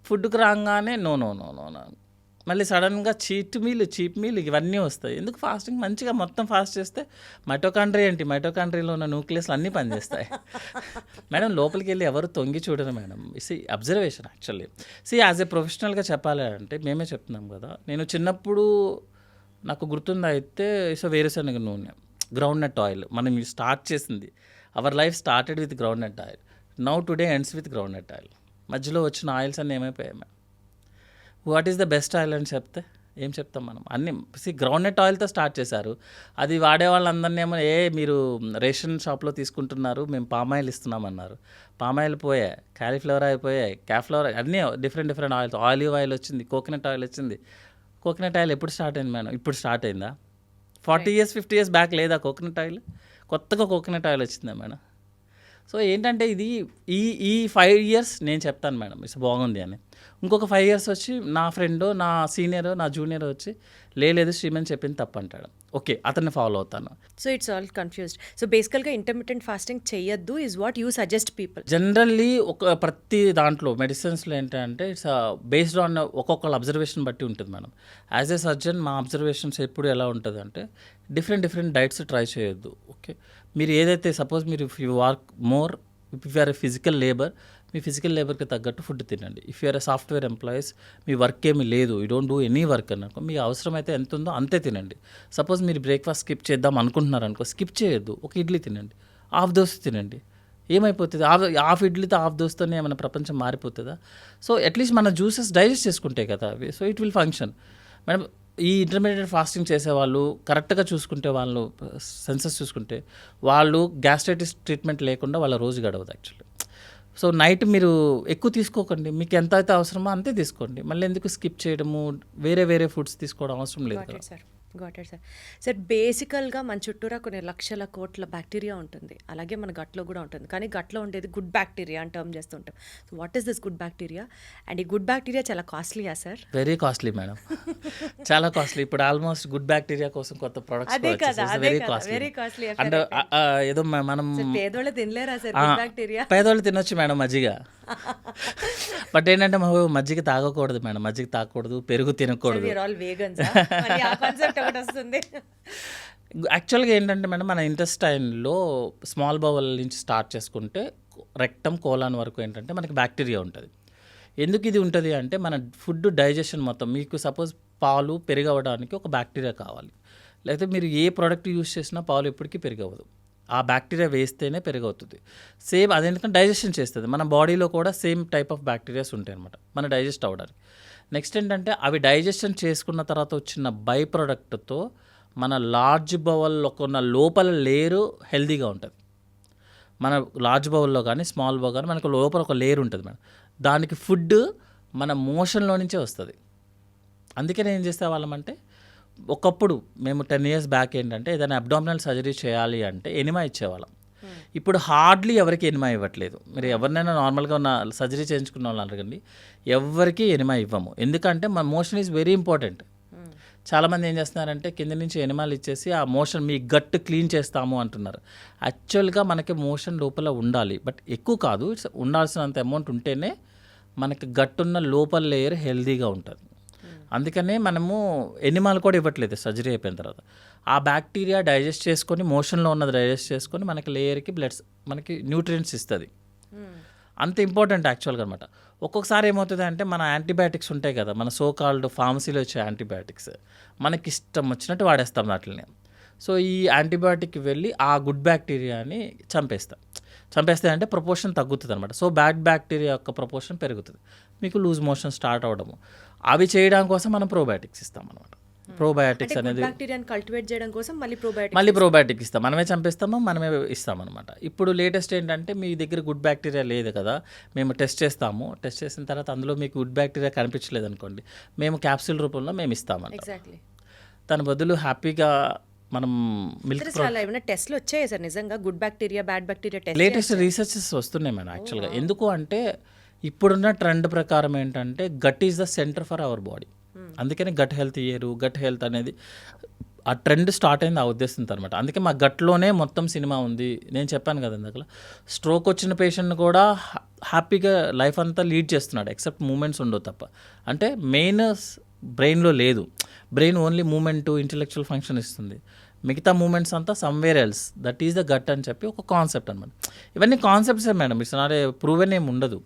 ఫుడ్కి రాగానే no no no no no, మళ్ళీ సడన్గా చీప్ మీల్ ఇవన్నీ వస్తాయి. ఎందుకు ఫాస్టింగ్? మంచిగా మొత్తం ఫాస్ట్ చేస్తే మైటోకాండ్రియాలో ఉన్న న్యూక్లియస్లు అన్నీ పనిచేస్తాయి మేడం. లోపలికి వెళ్ళి ఎవరు తొంగి చూడరు madam. Observation actually. As a ప్రొఫెషనల్గా చెప్పాలి అంటే మేమే చెప్తున్నాం కదా. నేను చిన్నప్పుడు నాకు గుర్తుంది అయితే వేరుశనగ నూనె, గ్రౌండ్ నట్ ఆయిల్ మనం స్టార్ట్ చేసింది. Our life started with groundnut oil, now today ends with groundnut oil. మధ్యలో వచ్చిన ఆయిల్స్ అన్నీ ఏమైపోయాయి madam? What is the best oil అని చెప్తే ఏం చెప్తాం మనం? అన్నీ గ్రౌండ్ నట్ ఆయిల్తో స్టార్ట్ చేశారు. అది వాడే వాళ్ళందరినీ ఏమో మీరు రేషన్ షాప్లో తీసుకుంటున్నారు, మేము పామాయిల్ ఇస్తున్నామన్నారు. పామాయిల్ పోయాయి, కాలీఫ్లవర్ అయిపోయాయి, క్యాఫ్లవర్, అన్నీ డిఫరెంట్ ఆయిల్స్. ఆలివ్ ఆయిల్ వచ్చింది, కోకోనట్ ఆయిల్ వచ్చింది. కోకోనట్ ఆయిల్ ఎప్పుడు స్టార్ట్ అయింది మేడం? ఇప్పుడు స్టార్ట్ అయిందా? 40 years 50 years బ్యాక్ లేదా కోకోనట్ ఆయిల్? కొత్తగా కోకోనట్ ఆయిల్ వచ్చిందా మేడం? సో ఏంటంటే ఇది ఈ 5 years నేను చెప్తాను మేడం ఇట్స్ బాగుంది అని. ఇంకొక 5 years వచ్చి నా ఫ్రెండ్, నా సీనియర్, నా జూనియర్ వచ్చి లేదు శ్రీమన్ చెప్పింది తప్పు అంటాడు. ఓకే, అతన్ని ఫాలో అవుతాను. So it's all confused. So బేసికల్గా ఇంటర్మిటెంట్ ఫాస్టింగ్ చేయొద్దు is what you suggest people. Generally ప్రతి దాంట్లో మెడిసిన్స్లో ఏంటంటే ఇట్స్ బేస్డ్ ఆన్ ఒక్కొక్కళ్ళ అబ్జర్వేషన్ బట్టి ఉంటుంది మేడం. యాజ్ ఏ సర్జన్ మా అబ్జర్వేషన్స్ ఎప్పుడు ఎలా ఉంటుంది అంటే డిఫరెంట్ డైట్స్ ట్రై చేయొద్దు. ఓకే, మీరు ఏదైతే సపోజ్ మీరు if you work more, if you are a physical labour, మీ ఫిజికల్ లేబర్కి తగ్గట్టు ఫుడ్ తినండి. If you're a software employees, me work ఏమీ లేదు, you don't do any work అనుకో, మీ అవసరం అయితే ఎంత ఉందో అంతే తినండి. సపోజ్ మీరు బ్రేక్ఫాస్ట్ స్కిప్ చేద్దాం అనుకుంటున్నారు అనుకో, స్కిప్ చేయొద్దు, ఒక ఇడ్లీ తినండి, హాఫ్ దోశ తినండి. ఏమైపోతుంది? హాఫ్ ఇడ్లీతో హాఫ్ దోశతోనే మన ప్రపంచం మారిపోతుందా? సో అట్లీస్ట్ మన జ్యూసెస్ డైజెస్ట్ చేసుకుంటే కదా అవి, so it will function madam. ఈ ఇంటర్మీడియట్ ఫాస్టింగ్ చేసేవాళ్ళు కరెక్ట్గా చూసుకుంటే, వాళ్ళు సెన్సెస్ చూసుకుంటే, వాళ్ళు గ్యాస్ట్రైటిస్ ట్రీట్మెంట్ లేకుండా వాళ్ళ రోజు గడవదు యాక్చువల్లీ. సో నైట్ మీరు ఎక్కువ తీసుకోకండి, మీకు ఎంత అయితే అవసరమో అంతే తీసుకోండి. మళ్ళీ ఎందుకు స్కిప్ చేయడము, వేరే ఫుడ్స్ తీసుకోవడం అవసరం లేదు కదా. Got it sir. సార్ బేసికల్గా మన చుట్టూరా కొన్ని లక్షల కోట్ల బ్యాక్టీరియా ఉంటుంది, అలాగే మన గట్లో కూడా ఉంటుంది. కానీ గట్లో ఉండేది గుడ్ బ్యాక్టీరియా అని టర్మ్ చేస్తుంటాం. So what is this good bacteria? And ఈ గుడ్ బ్యాక్టీరియా చాలా కాస్ట్లీయా సార్? Very costly madam. చాలా కాస్ట్లీ. ఇప్పుడు ఆల్మోస్ట్ గుడ్ బ్యాక్టీరియా కోసం కొత్త అదే కదా, ప్రొడక్ట్స్ అదే వెరీ కదా, కాస్ట్లీ. Very costly. అండ్ ఏదో మనం పేదోళ్ళు తినలేరా సార్ ఆ, గుడ్ బ్యాక్టీరియా? పేదవాళ్ళు తినొచ్చు మేడం మజ్జిగ. బట్ ఏంటంటే మజ్జిగ తాగకూడదు మేడం, మజ్జిగ తాగకూడదు, పెరుగు తినకూడదు. We are all vegans. ఆ కాన్సెప్ట్ ఒకటి వస్తుంది. యాక్చువల్గా ఏంటంటే మేడం, మన ఇంటెస్టైన్లో స్మాల్ బౌల్ నుంచి స్టార్ట్ చేసుకుంటే రెక్టమ్ కోలాన్ వరకు ఏంటంటే మనకి బ్యాక్టీరియా ఉంటుంది. ఎందుకు ఇది ఉంటుంది అంటే మన ఫుడ్ డైజెషన్ మొత్తం, మీకు సపోజ్ పాలు పెరుగవడానికి ఒక బ్యాక్టీరియా కావాలి, లేకపోతే మీరు ఏ ప్రోడక్ట్ యూస్ చేసినా పాలు ఎప్పటికీ పెరుగవదు. ఆ బ్యాక్టీరియా వేస్తేనే పెరుగవుతుంది. సేమ్ అదేందుకంటే డైజెషన్ చేస్తుంది. మన బాడీలో కూడా సేమ్ టైప్ ఆఫ్ బ్యాక్టీరియాస్ ఉంటాయి అనమాట మన డైజెస్ట్ అవ్వడానికి. నెక్స్ట్ ఏంటంటే అవి డైజెషన్ చేసుకున్న తర్వాత వచ్చిన బై ప్రోడక్ట్తో మన లార్జ్ బౌల్లో ఉన్న లోపల లేయరు హెల్తీగా ఉంటుంది. మన లార్జ్ బౌల్లో కానీ స్మాల్ బౌల్ కానీ మనకు లోపల ఒక లేయర్ ఉంటుంది మేడం. దానికి ఫుడ్ మన మోషన్లో నుంచే వస్తుంది. అందుకనే ఏం చేసే వాళ్ళమంటే, ఒకప్పుడు మేము 10 years బ్యాక్ ఏంటంటే ఏదైనా అబ్డామినల్ సర్జరీ చేయాలి అంటే ఎనిమా ఇచ్చేవాళ్ళం. ఇప్పుడు హార్డ్లీ ఎవరికి ఎనిమా ఇవ్వట్లేదు. మీరు ఎవరినైనా నార్మల్గా ఉన్న సర్జరీ చేయించుకున్న వాళ్ళు అడగండి, ఎవరికి ఎనిమా ఇవ్వము. ఎందుకంటే మన మోషన్ ఈజ్ వెరీ ఇంపార్టెంట్. చాలామంది ఏం చేస్తున్నారంటే కింద నుంచి ఎనిమాలు ఇచ్చేసి ఆ మోషన్ మీ గట్ క్లీన్ చేస్తాము అంటున్నారు. యాక్చువల్గా మనకి మోషన్ లోపల ఉండాలి, బట్ ఎక్కువ కాదు, ఉండాల్సినంత అమౌంట్ ఉంటేనే మనకి గట్టున్న లోపల లేయర్ హెల్తీగా ఉంటుంది. అందుకనే మనము ఎనిమాలు కూడా ఇవ్వట్లేదు సర్జరీ అయిపోయిన తర్వాత. ఆ బ్యాక్టీరియా డైజెస్ట్ చేసుకొని, మోషన్లో ఉన్నది డైజెస్ట్ చేసుకొని మనకి లేయర్కి మనకి న్యూట్రియంట్స్ ఇస్తుంది. అంత ఇంపార్టెంట్ యాక్చువల్గా అనమాట. ఒక్కొక్కసారి ఏమవుతుంది అంటే మన యాంటీబయాటిక్స్ ఉంటాయి కదా, మన సో కాల్డ్ ఫార్మసీలో వచ్చే యాంటీబయాటిక్స్ మనకి ఇష్టం వచ్చినట్టు వాడేస్తాం వాటిని. సో ఈ యాంటీబయాటిక్ వెళ్ళి ఆ గుడ్ బ్యాక్టీరియాని చంపేస్తే అంటే ప్రపోర్షన్ తగ్గుతుంది అనమాట. సో బ్యాడ్ బ్యాక్టీరియా యొక్క ప్రపోర్షన్ పెరుగుతుంది, మీకు లూజ్ మోషన్ స్టార్ట్ అవ్వడము. అవి చేయడం కోసం మనం ప్రోబయాటిక్స్ ఇస్తాం అనమాట. ప్రోబయాటిక్స్ అనేది బ్యాక్టీరియాని కల్టివేట్ చేయడం కోసం మళ్ళీ ప్రోబయాటిక్ ఇస్తాం. మనమే చంపేస్తాము, మనమే ఇస్తామన్నమాట. ఇప్పుడు లేటెస్ట్ ఏంటంటే మీ దగ్గర గుడ్ బ్యాక్టీరియా లేదు కదా, మేము టెస్ట్ చేసిన తర్వాత అందులో మీకు గుడ్ బ్యాక్టీరియా కనిపించలేదు అనుకోండి, మేము క్యాప్సూల్ రూపంలో మేము ఇస్తామన్నమాట. ఎగ్జాక్ట్లీ. దాని బదులు హ్యాపీగా మనం మిల్క్ ఏమైనా టెస్ట్లు వచ్చాయి సార్ నిజంగా good bacteria bad bacteria test? Latest researches వస్తున్నాయి మేడం యాక్చువల్గా. ఎందుకు అంటే ఇప్పుడున్న ట్రెండ్ ప్రకారం ఏంటంటే gut is the centre for our body. అందుకని gut health year, gut health అనేది ఆ ట్రెండ్ స్టార్ట్ అయింది ఆ ఉద్దేశంతో అనమాట. అందుకే మా గట్లోనే మొత్తం సినిమా ఉంది. నేను చెప్పాను కదా ఇందాక, స్ట్రోక్ వచ్చిన పేషెంట్ కూడా హ్యాపీగా లైఫ్ అంతా లీడ్ చేస్తున్నాడు, ఎక్సెప్ట్ మూమెంట్స్ ఉండవు తప్ప. అంటే మెయిన్ బ్రెయిన్లో లేదు, brain only movement intellectual function ఇస్తుంది, మిగతా మూమెంట్స్ అంతా somewhere else, that is the gut అని చెప్పి ఒక కాన్సెప్ట్ అనమాట. ఇవన్నీ కాన్సెప్ట్సే మేడం, ఇట్స్ నాట్ ప్రూవెన్ ఏమి ఉండదు.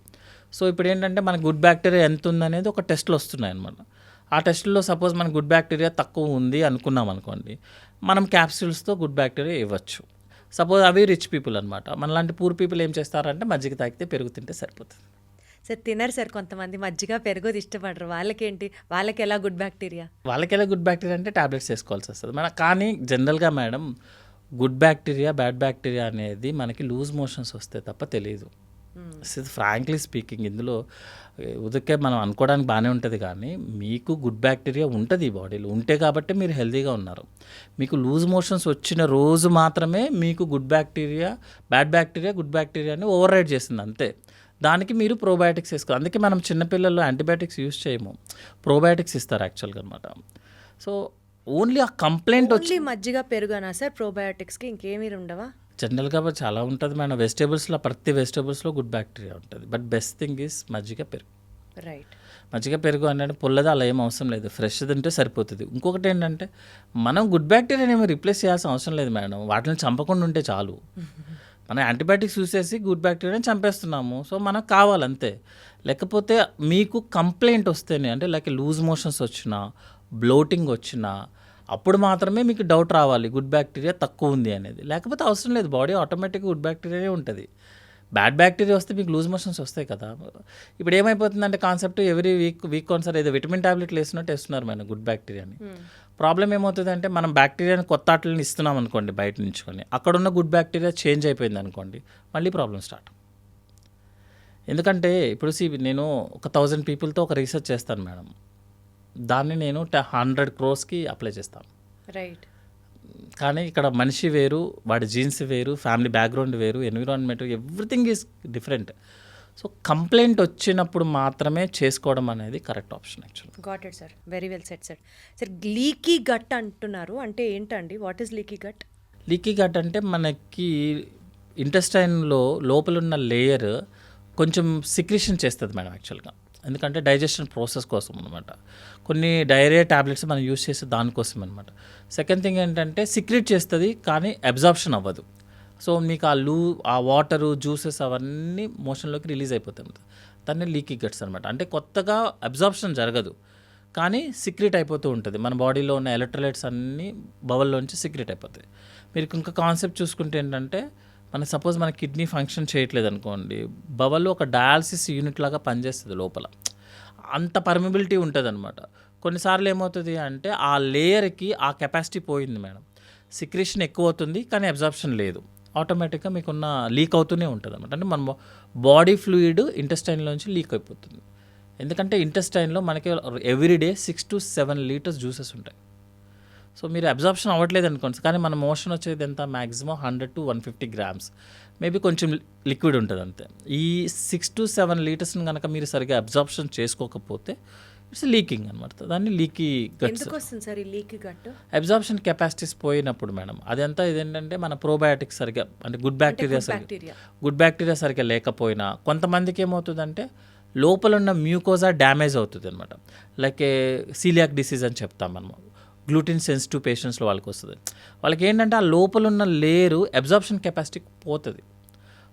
సో ఇప్పుడు ఏంటంటే మనకి గుడ్ బ్యాక్టీరియా ఎంత ఉందనేది ఒక టెస్ట్లో వస్తున్నాయి అనమాట. ఆ టెస్ట్లో సపోజ్ మనకు గుడ్ బ్యాక్టీరియా తక్కువ ఉంది అనుకున్నాం అనుకోండి, మనం క్యాప్సూల్స్తో గుడ్ బ్యాక్టీరియా ఇవ్వచ్చు. సపోజ్ అవి రిచ్ పీపుల్ అనమాట. మనలాంటి పూర్ పీపుల్ ఏం చేస్తారంటే మజ్జిగ తాగితే పెరుగు తింటే సరిపోతుంది. సార్ తినరు సార్ కొంతమంది, మజ్జిగ పెరుగోది ఇష్టపడరు, వాళ్ళకి ఎలా గుడ్ బ్యాక్టీరియా అంటే టాబ్లెట్స్ వేసుకోవాల్సి వస్తుంది మన. కానీ జనరల్గా madam good bacteria bad bacteria అనేది మనకి లూజ్ మోషన్స్ వస్తే తప్ప తెలియదు. ఫ్రాంక్లీ స్పీకింగ్, ఇందులో ఉదకే మనం అనుకోవడానికి బాగానే ఉంటుంది, కానీ మీకు గుడ్ బ్యాక్టీరియా ఉంటుంది ఈ బాడీలో, ఉంటే కాబట్టి మీరు హెల్తీగా ఉన్నారు. మీకు లూజ్ మోషన్స్ వచ్చిన రోజు మాత్రమే మీకు good bacteria bad bacteria good బ్యాక్టీరియాని ఓవర్ రైడ్ చేస్తుంది అంతే. దానికి మీరు ప్రోబయాటిక్స్ వేసుకోవాలి. అందుకే మనం చిన్నపిల్లల్లో యాంటీబయాటిక్స్ యూస్ చేయము, ప్రోబయాటిక్స్ ఇస్తారు యాక్చువల్గా అనమాట. సో ఓన్లీ ఆ కంప్లైంట్ వచ్చి మజ్జిగ పెరుగానా సార్ ప్రోబయాటిక్స్కి, ఇంకేమీ ఉండవా? జనరల్గా చాలా ఉంటుంది మేడం. వెజిటేబుల్స్లో ప్రతి వెజిటేబుల్స్లో గుడ్ బ్యాక్టీరియా ఉంటుంది, బట్ బెస్ట్ థింగ్ ఈజ్ మజ్జిగ పెరుగు. రైట్. మజ్జిగ పెరుగు అంటే పుల్లది అలా ఏం అవసరం లేదు, ఫ్రెష్ తింటే సరిపోతుంది. ఇంకొకటి ఏంటంటే మనం గుడ్ బ్యాక్టీరియాని ఏమో రిప్లేస్ చేయాల్సిన అవసరం లేదు మేడం, వాటిని చంపకుండా ఉంటే చాలు. మనం యాంటీబయాటిక్స్ యూస్ చేసి గుడ్ బ్యాక్టీరియాని చంపేస్తున్నాము, సో మనకు కావాలంతే. లేకపోతే మీకు కంప్లైంట్ వస్తేనే, అంటే లైక్ లూజ్ మోషన్స్ వచ్చినా, బ్లోటింగ్ వచ్చినా, అప్పుడు మాత్రమే మీకు డౌట్ రావాలి గుడ్ బ్యాక్టీరియా తక్కువ ఉంది అనేది. లేకపోతే అవసరం లేదు, బాడీ ఆటోమేటిక్గా గుడ్ బ్యాక్టీరియానే ఉంటుంది. బ్యాడ్ బ్యాక్టీరియా వస్తే మీకు లూజ్ మోషన్స్ వస్తాయి కదా. ఇప్పుడు ఏమైపోతుందంటే కాన్సెప్ట్ ఎవ్రీ వీక్ ఒకసారి ఏదో విటమిన్ టాబ్లెట్లు వేసినట్టు వేస్తున్నారు మన గుడ్ బ్యాక్టీరియాని. ప్రాబ్లం ఏమవుతుందంటే మనం బ్యాక్టీరియాని కొత్త ఆటలను ఇస్తున్నాం అనుకోండి బయట నుంచుకొని, అక్కడున్న గుడ్ బ్యాక్టీరియా చేంజ్ అయిపోయింది అనుకోండి, మళ్ళీ ప్రాబ్లం స్టార్ట్. ఎందుకంటే ఇప్పుడు నేను ఒక 1000 పీపుల్తో ఒక రీసెర్చ్ చేస్తాను మేడం, దాన్ని నేను 100 crores అప్లై చేస్తాను. రైట్. కానీ ఇక్కడ మనిషి వేరు, వాడి జీన్స్ వేరు, ఫ్యామిలీ బ్యాక్గ్రౌండ్ వేరు, environment everything is different. So complaint వచ్చినప్పుడు మాత్రమే చేసుకోవడం అనేది correct option actually. Got it sir. Very well said sir. Sir leaky gut అంటున్నారు, అంటే ఏంటండి? What is leaky gut? Leaky gut అంటే మనకి ఇంటెస్టైన్లో లోపల ఉన్న లేయర్ కొంచెం సిక్రిషన్ చేస్తుంది మేడం యాక్చువల్గా. ఎందుకంటే డైజెషన్ ప్రాసెస్ కోసం అనమాట. కొన్ని డైరియా ట్యాబ్లెట్స్ మనం యూస్ చేసే దానికోసం అనమాట. సెకండ్ థింగ్ ఏంటంటే సిక్రెట్ చేస్తుంది కానీ అబ్జార్ప్షన్ అవ్వదు. సో మీకు ఆ వాటరు జ్యూసెస్ అవన్నీ మోషన్లోకి రిలీజ్ అయిపోతాయి. దాన్ని లీకీ గట్స్ అనమాట. అంటే కొత్తగా అబ్జార్ప్షన్ జరగదు కానీ సీక్రెట్ అయిపోతూ ఉంటుంది. మన బాడీలో ఉన్న ఎలక్ట్రోలైట్స్ అన్నీ బవల్లోంచి సీక్రెట్ అయిపోతాయి. మీరు ఇంకా కాన్సెప్ట్ చూసుకుంటే ఏంటంటే సపోజ్ మన కిడ్నీ ఫంక్షన్ చేయట్లేదు అనుకోండి, బవల్లో ఒక డయాలసిస్ యూనిట్ లాగా పనిచేస్తుంది లోపల. అంత పర్మిబిలిటీ ఉంటుంది అనమాట. కొన్నిసార్లు ఏమవుతుంది అంటే ఆ లేయర్కి ఆ కెపాసిటీ పోయింది మేడం, సిక్రేషన్ ఎక్కువ అవుతుంది కానీ అబ్జార్ప్షన్ లేదు. ఆటోమేటిక్గా మీకున్న లీక్ అవుతూనే ఉంటుంది అనమాట. అంటే మన బాడీ ఫ్లూయిడ్ ఇంటెస్టైన్లోంచి లీక్ అయిపోతుంది. ఎందుకంటే ఇంటెస్టైన్లో మనకి ఎవ్రీడే 6 to 7 లీటర్స్ జ్యూసెస్ ఉంటాయి. సో మీరు అబ్జార్ప్షన్ అవ్వట్లేదు అనుకోండి, కానీ మన మోషన్ వచ్చేది ఎంత మ్యాక్సిమం 100 to 150 grams, మేబీ కొంచెం లిక్విడ్ ఉంటుంది అంతే. ఈ 6 to 7 లీటర్స్ని కనుక మీరు సరిగ్గా అబ్జార్ప్షన్ చేసుకోకపోతే ఇట్స్ లీకింగ్ అనమాట. దాన్ని లీకీ గట్స్. ఎందుకు వస్తుంది సార్ ఈ లీకీ గట్? అబ్జార్ప్షన్ కెపాసిటీస్ పోయినప్పుడు మేడం, అదంతా ఇదేంటంటే మన ప్రోబయాటిక్స్ సరిగ్గా అంటే గుడ్ బ్యాక్టీరియా సరిగ్గా లేకపోయినా, కొంతమందికి ఏమవుతుందంటే లోపల ఉన్న మ్యూకోజా డ్యామేజ్ అవుతుంది అనమాట. లైక్ సీలియాక్ డిసీజ్ అని చెప్తాం మనం. గ్లూటిన్ సెన్సిటివ్ పేషెంట్స్లో వాళ్ళకి వస్తుంది. వాళ్ళకి ఏంటంటే ఆ లోపల ఉన్న లేయరు అబ్జార్ప్షన్ కెపాసిటీ పోతుంది.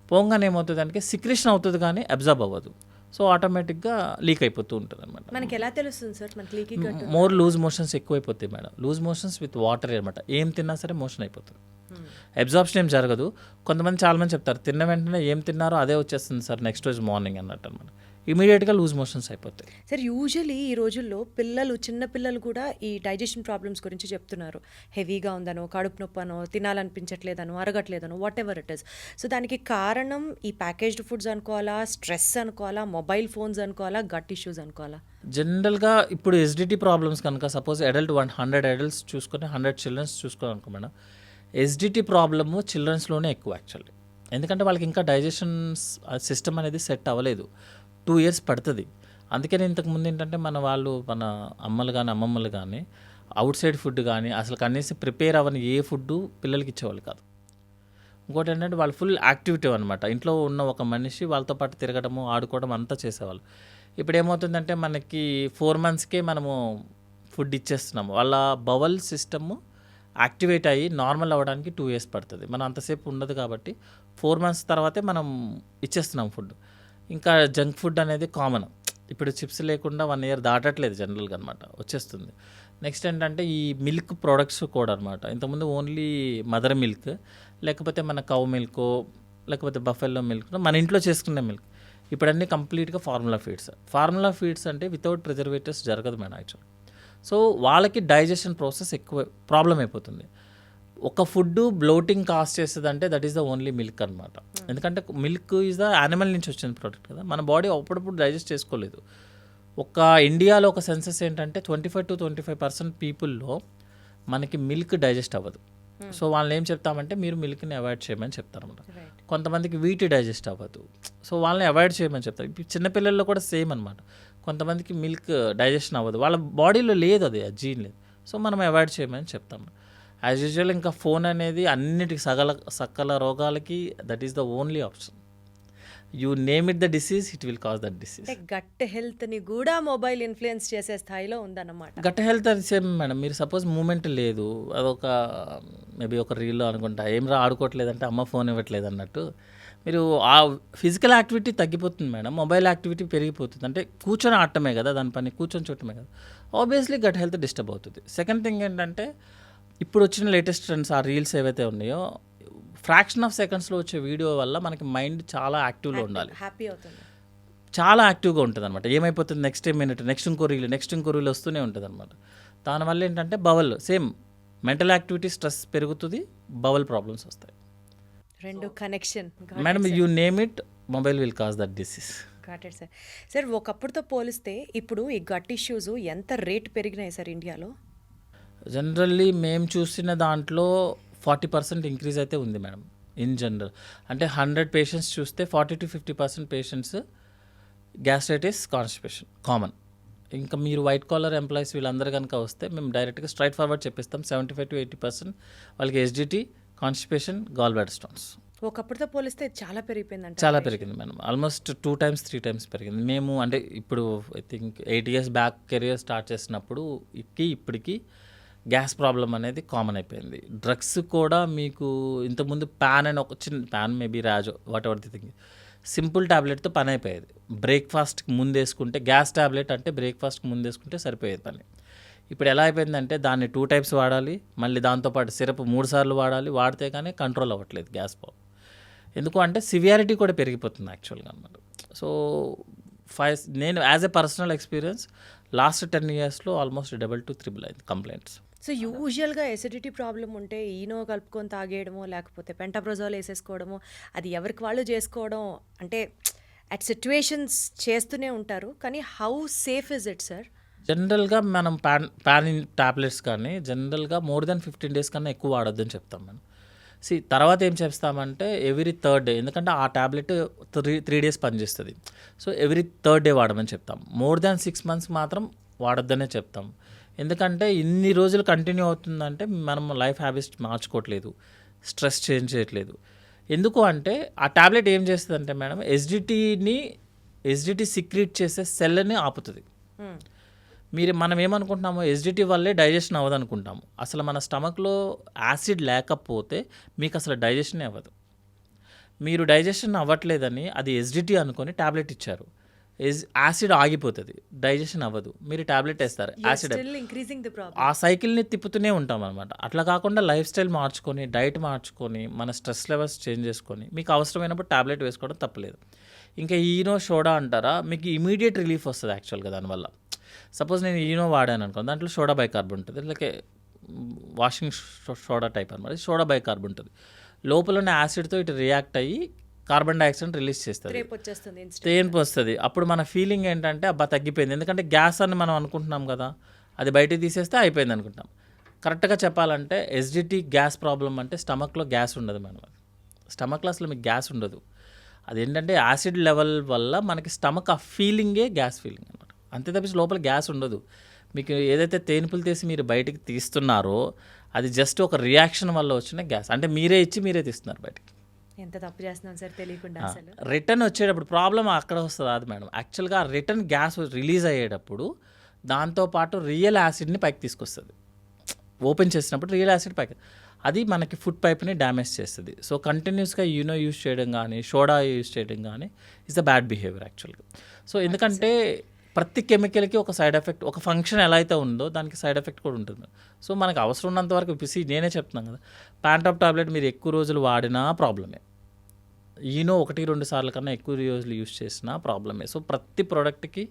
పోగానే ఏమవుతుంది అంటే సిక్రేషన్ అవుతుంది కానీ అబ్జార్బ్ అవ్వదు. సో ఆటోమేటిక్గా లీక్ అయిపోతూ ఉంటుంది అనమాట. మనకి ఎలా తెలుస్తుంది సార్ మనకి leaky gut? More loose motions ఎక్కువైపోతాయి madam. Loose motions with water అనమాట. ఏం తిన్నా సరే మోషన్ అయిపోతుంది, అబ్జార్ప్షన్ ఏం జరగదు. కొంతమంది చాలామంది చెప్తారు తిన్న వెంటనే ఏం తిన్నారో అదే వచ్చేస్తుంది సార్ నెక్స్ట్ రోజు మార్నింగ్ అన్నట్టు అనమాట. ఇమీడియట్గా లూజ్ మోషన్స్ అయిపోతాయి. సార్ యూజువలీ ఈ రోజుల్లో చిన్న పిల్లలు కూడా ఈ డైజెషన్ ప్రాబ్లమ్స్ గురించి చెప్తున్నారు. హెవీగా ఉందనో, కడుపు నొప్పనో, తినాలనిపించట్లేదనో, అరగట్లేదనో, whatever it is. So దానికి కారణం ఈ ప్యాకేజ్డ్ ఫుడ్స్ అనుకోవాలా, స్ట్రెస్ అనుకోవాలా, మొబైల్ ఫోన్స్ అనుకోవాలా, గట్ ఇష్యూస్ అనుకోవాలా? జనరల్గా ఇప్పుడు ఎస్డిటీ ప్రాబ్లమ్స్ కనుక సపోజ్ అడల్ట్ 100 అడల్ట్స్ చూసుకొని 100 చిల్డ్రన్స్ చూసుకోవాలి అనుకో మేడం, ఎస్డిటీ ప్రాబ్లము చిల్డ్రన్స్లోనే ఎక్కువ యాక్చువల్లీ. ఎందుకంటే వాళ్ళకి ఇంకా డైజెషన్ సిస్టమ్ అనేది సెట్ అవ్వలేదు. 2 years పడుతుంది. అందుకని ఇంతకుముందు ఏంటంటే మన అమ్మలు కానీ అమ్మమ్మలు కానీ అవుట్ సైడ్ ఫుడ్ కానీ అసలు కనీసం ప్రిపేర్ అవ్వని ఏ ఫుడ్ పిల్లలకి ఇచ్చేవాళ్ళు కాదు. ఇంకోటి ఏంటంటే వాళ్ళు ఫుల్ యాక్టివిటీ అనమాట. ఇంట్లో ఉన్న ఒక మనిషి వాళ్ళతో పాటు తిరగడము, ఆడుకోవడం అంతా చేసేవాళ్ళు. ఇప్పుడు ఏమవుతుందంటే మనకి 4 monthsకే మనము ఫుడ్ ఇచ్చేస్తున్నాము. వాళ్ళ బవల్ సిస్టము యాక్టివేట్ అయ్యి నార్మల్ అవ్వడానికి 2 years పడుతుంది. మనం అంతసేపు ఉండదు కాబట్టి 4 months తర్వాతే మనం ఇచ్చేస్తున్నాం ఫుడ్. ఇంకా జంక్ ఫుడ్ అనేది కామన్. ఇప్పుడు చిప్స్ లేకుండా 1 year దాటట్లేదు జనరల్గా అనమాట, వచ్చేస్తుంది. నెక్స్ట్ ఏంటంటే ఈ మిల్క్ ప్రోడక్ట్స్ కూడా అనమాట. ఇంతకుముందు ఓన్లీ మదర్ మిల్క్, లేకపోతే మన కౌ మిల్క్, లేకపోతే బఫెల్లో మిల్క్, మన ఇంట్లో చేసుకునే మిల్క్. ఇప్పుడు అన్నీ కంప్లీట్గా ఫార్ములా ఫీడ్స్ అంటే వితౌట్ ప్రిజర్వేటివ్స్ జరగదు మేడం యాక్చువల్. సో వాళ్ళకి డైజెషన్ ప్రాసెస్ ఎక్కువ ప్రాబ్లం అయిపోతుంది. ఒక ఫుడ్ బ్లోటింగ్ కాస్ట్ చేస్తుంది అంటే that is the only milk అనమాట. ఎందుకంటే మిల్క్ ఈజ్ ద యానిమల్ నుంచి వచ్చిన ప్రోడక్ట్ కదా, మన బాడీ అప్పుడప్పుడు డైజెస్ట్ చేసుకోలేదు. ఇండియాలో ఒక సెన్సెస్ ఏంటంటే 25 to 25% పీపుల్లో మనకి మిల్క్ డైజెస్ట్ అవ్వదు. సో వాళ్ళని ఏం చెప్తామంటే మీరు మిల్క్ని అవాయిడ్ చేయమని చెప్తారన్నమాట. కొంతమందికి వీటి డైజెస్ట్ అవ్వదు, సో వాళ్ళని అవాయిడ్ చేయమని చెప్తారు. ఇప్పుడు చిన్నపిల్లల్లో కూడా సేమ్ అనమాట. కొంతమందికి మిల్క్ డైజెషన్ అవ్వదు, వాళ్ళ బాడీలో లేదు, అది ఆ జీన్ లేదు. సో మనం అవాయిడ్ చేయమని చెప్తాము. యాజ్ యూజువల్ ఇంకా ఫోన్ అనేది అన్నిటికి సకల రోగాలకి that is the only option. You name it the disease, it will cause that disease. Gut హెల్త్ని కూడా మొబైల్ ఇన్ఫ్లుయెన్స్ చేసే స్థాయిలో ఉందన్నమాట. గట్ హెల్త్ అది సేమ్ మేడం. మీరు సపోజ్ మూమెంట్ లేదు, అదొక మేబీ ఒక రీల్లో అనుకుంటా, ఏం ఆడుకోవట్లేదంటే అమ్మ ఫోన్ ఇవ్వట్లేదు అన్నట్టు, మీరు ఆ ఫిజికల్ యాక్టివిటీ తగ్గిపోతుంది మేడం, మొబైల్ యాక్టివిటీ పెరిగిపోతుంది. అంటే కూర్చొని ఆడటమే కదా దాని పని, కూర్చొని చూడటమే కదా, ఆబ్వియస్లీ గట్ హెల్త్ డిస్టర్బ్ అవుతుంది. సెకండ్ థింగ్ ఏంటంటే ఇప్పుడు వచ్చిన లేటెస్ట్ ట్రెండ్స్, ఆ రీల్స్ ఏవైతే ఉన్నాయో ఫ్రాక్షన్ ఆఫ్ సెకండ్స్లో వచ్చే వీడియో వల్ల మనకి మైండ్ చాలా యాక్టివ్లో ఉండాలి, హ్యాపీ అవుతుంది, చాలా యాక్టివ్గా ఉంటుంది అనమాట. ఏమైపోతుంది నెక్స్ట్ మినిట్, నెక్స్ట్ ఇంకో రీల్ వస్తూనే ఉంటుంది అనమాట. దానివల్ల ఏంటంటే bowel same mental activity stress పెరుగుతుంది, బవల్ ప్రాబ్లమ్స్ వస్తాయి. రెండు connection madam, you name it, mobile will cause that disease. Got it sir. Sir ఒకప్పుడుతో పోలిస్తే ఇప్పుడు ఈ గట్ ఇష్యూస్ ఎంత రేట్ పెరిగినాయి సార్ ఇండియాలో? జనరల్లీ మేము చూసిన దాంట్లో 40% ఇంక్రీజ్ అయితే ఉంది మేడం ఇన్ జనరల్. అంటే 100 పేషెంట్స్ చూస్తే 40-50% పేషెంట్స్ గ్యాస్ట్రైటిస్, కాన్స్టిపేషన్ కామన్. ఇంకా మీరు వైట్ కాలర్ ఎంప్లాయీస్ వీళ్ళందరూ కనుక వస్తే మేము డైరెక్ట్గా స్ట్రైట్ ఫార్వర్డ్ చెప్పిస్తాం. 75-80% వాళ్ళకి ఎస్జిటి, కాన్స్టిపేషన్, గాల్ బ్లాడర్ స్టోన్స్. ఒకప్పటితో పోలిస్తే చాలా పెరిగిపోయిందంట. చాలా పెరిగింది మేడం. ఆల్మోస్ట్ 2 times 3 times పెరిగింది. మేము అంటే ఇప్పుడు I think 8 years back career start చేసినప్పుడు ఇప్పటికి గ్యాస్ ప్రాబ్లం అనేది కామన్ అయిపోయింది. డ్రగ్స్ కూడా మీకు ఇంతకుముందు ప్యాన్ అని ఒక చిన్న pan, maybe Razo whatever the thing, simple ట్యాబ్లెట్తో పని అయిపోయేది. బ్రేక్ఫాస్ట్కి ముందు వేసుకుంటే, గ్యాస్ ట్యాబ్లెట్ అంటే బ్రేక్ఫాస్ట్కి ముందు వేసుకుంటే సరిపోయేది పని. ఇప్పుడు ఎలా అయిపోయిందంటే దాన్ని 2 times వాడాలి, మళ్ళీ దాంతోపాటు సిరప్ 3 సార్లు వాడాలి. వాడితే కానీ కంట్రోల్ అవ్వట్లేదు గ్యాస్ ప్రాబ్లం. ఎందుకు అంటే సివియారిటీ కూడా పెరిగిపోతుంది యాక్చువల్గా అనమాట. సో నేను as a personal experience last 10 yearsలో ఆల్మోస్ట్ 2-3 అయింది కంప్లైంట్స్. సో యూజువల్గా ఎసిడిటీ ప్రాబ్లం ఉంటే ఈనో కలుపుకొని తాగేయడమో లేకపోతే పెంటాప్రజోల్ వేసేసుకోవడమో అది ఎవరికి వాళ్ళు చేసుకోవడం అంటే అట్ సిచ్యువేషన్స్ చేస్తూనే ఉంటారు. కానీ how safe is it sir? జనరల్గా మనం ప్యాన్ టాబ్లెట్స్ కానీ జనరల్గా మోర్ దెన్ 15 days కన్నా ఎక్కువ వాడొద్దని చెప్తాం మనం. తర్వాత ఏం చేస్తామంటే ఎవ్రీ 3rd day, ఎందుకంటే ఆ ట్యాబ్లెట్ 3 days పనిచేస్తుంది. సో ఎవ్రీ 3rd day వాడమని చెప్తాం. మోర్ దాన్ 6 months మాత్రం వాడొద్దనే చెప్తాం. ఎందుకంటే ఇన్ని రోజులు కంటిన్యూ అవుతుందంటే మనం లైఫ్ హ్యాబిట్స్ మార్చుకోవట్లేదు, స్ట్రెస్ చేంజ్ చేయట్లేదు. ఎందుకు అంటే ఆ ట్యాబ్లెట్ ఏం చేస్తుంది మేడం, ఎస్జిటి సిక్రీట్ చేసే సెల్ని ఆపుతుంది. మనం ఏమనుకుంటున్నాము, ఎస్జిటి వల్లే డైజెషన్ అవ్వదు అనుకుంటాము. అసలు మన స్టమక్లో యాసిడ్ లేకపోతే మీకు అసలు డైజెషనే అవ్వదు. మీరు డైజెషన్ అవ్వట్లేదని అది ఎస్జిటి అనుకొని ట్యాబ్లెట్ ఇచ్చారు. యాసిడ్ ఆగిపోతుంది, డైజెషన్ అవ్వదు, మీరు ట్యాబ్లెట్ వేస్తారు, యాసిడ్. ఆ సైకిల్ని తిప్పుతూనే ఉంటాం అనమాట. అట్లా కాకుండా లైఫ్ స్టైల్ మార్చుకొని, డైట్ మార్చుకొని, మన స్ట్రెస్ లెవెల్స్ చేంజ్ చేసుకొని మీకు అవసరమైనప్పుడు ట్యాబ్లెట్ వేసుకోవడం తప్పలేదు. ఇంకా ఈనో సోడా అంటారా, మీకు ఇమీడియట్ రిలీఫ్ వస్తుంది యాక్చువల్గా దానివల్ల. సపోజ్ నేను ఈనో వాడాను అనుకో, దాంట్లో సోడా బైకార్బ్ ఉంటుంది, లేక వాషింగ్ సోడా టైప్ అనమాట. సోడా బైకార్బ్ ఉంటుంది, లోపల ఉన్న యాసిడ్తో ఇటు రియాక్ట్ అయ్యి కార్బన్ డైఆక్సైడ్ రిలీజ్ చేస్తుంది, తేన్పు వస్తుంది. అప్పుడు మన ఫీలింగ్ ఏంటంటే అబ్బా తగ్గిపోయింది, ఎందుకంటే గ్యాస్ అని మనం అనుకుంటున్నాం కదా, అది బయటికి తీసేస్తే అయిపోయింది అనుకుంటాం. కరెక్ట్గా చెప్పాలంటే ఎస్జిటి గ్యాస్ ప్రాబ్లం అంటే స్టమక్లో గ్యాస్ ఉండదు మేడం. స్టమక్లో అసలు మీకు గ్యాస్ ఉండదు. అదేంటంటే యాసిడ్ లెవెల్ వల్ల మనకి స్టమక్ ఆ ఫీలింగే గ్యాస్ ఫీలింగ్ అనమాట. అంతే తప్పించి లోపల గ్యాస్ ఉండదు. మీకు ఏదైతే తేన్పులు తీసి మీరు బయటికి తీస్తున్నారో అది జస్ట్ ఒక రియాక్షన్ వల్ల వచ్చిన గ్యాస్, అంటే మీరే ఇచ్చి మీరే తీస్తున్నారు బయటికి. ఎంత తప్పు చేస్తున్నాం సార్ తెలియకుండా. అసలు రిటర్న్ వచ్చేటప్పుడు ప్రాబ్లం అక్కడ వస్తుంది అది మేడం. యాక్చువల్గా రిటర్న్ గ్యాస్ రిలీజ్ అయ్యేటప్పుడు దాంతోపాటు రియల్ యాసిడ్ని పైకి తీసుకొస్తుంది. ఓపెన్ చేసినప్పుడు రియల్ యాసిడ్ పైకి, అది మనకి ఫుడ్ పైప్ని డ్యామేజ్ చేస్తుంది. సో కంటిన్యూస్గా యూనో యూస్ చేయడం కానీ, సోడా యూస్ చేయడం కానీ ఇస్ ద బ్యాడ్ బిహేవియర్ యాక్చువల్గా. సో ఎందుకంటే ప్రతి కెమికల్కి ఒక సైడ్ ఎఫెక్ట్, ఒక ఫంక్షన్ ఎలా అయితే ఉందో దానికి సైడ్ ఎఫెక్ట్ కూడా ఉంటుంది. సో మనకు అవసరం ఉన్నంత వరకు నేనే చెప్తున్నాను కదా, ప్యాంటాప్ టాబ్లెట్ మీరు ఎక్కువ రోజులు వాడినా ప్రాబ్లమే, ఈనో 1-2 సార్లు కన్నా ఎక్కువ రోజులు యూస్ చేసినా ప్రాబ్లమే. సో ప్రతి ప్రోడక్ట్కి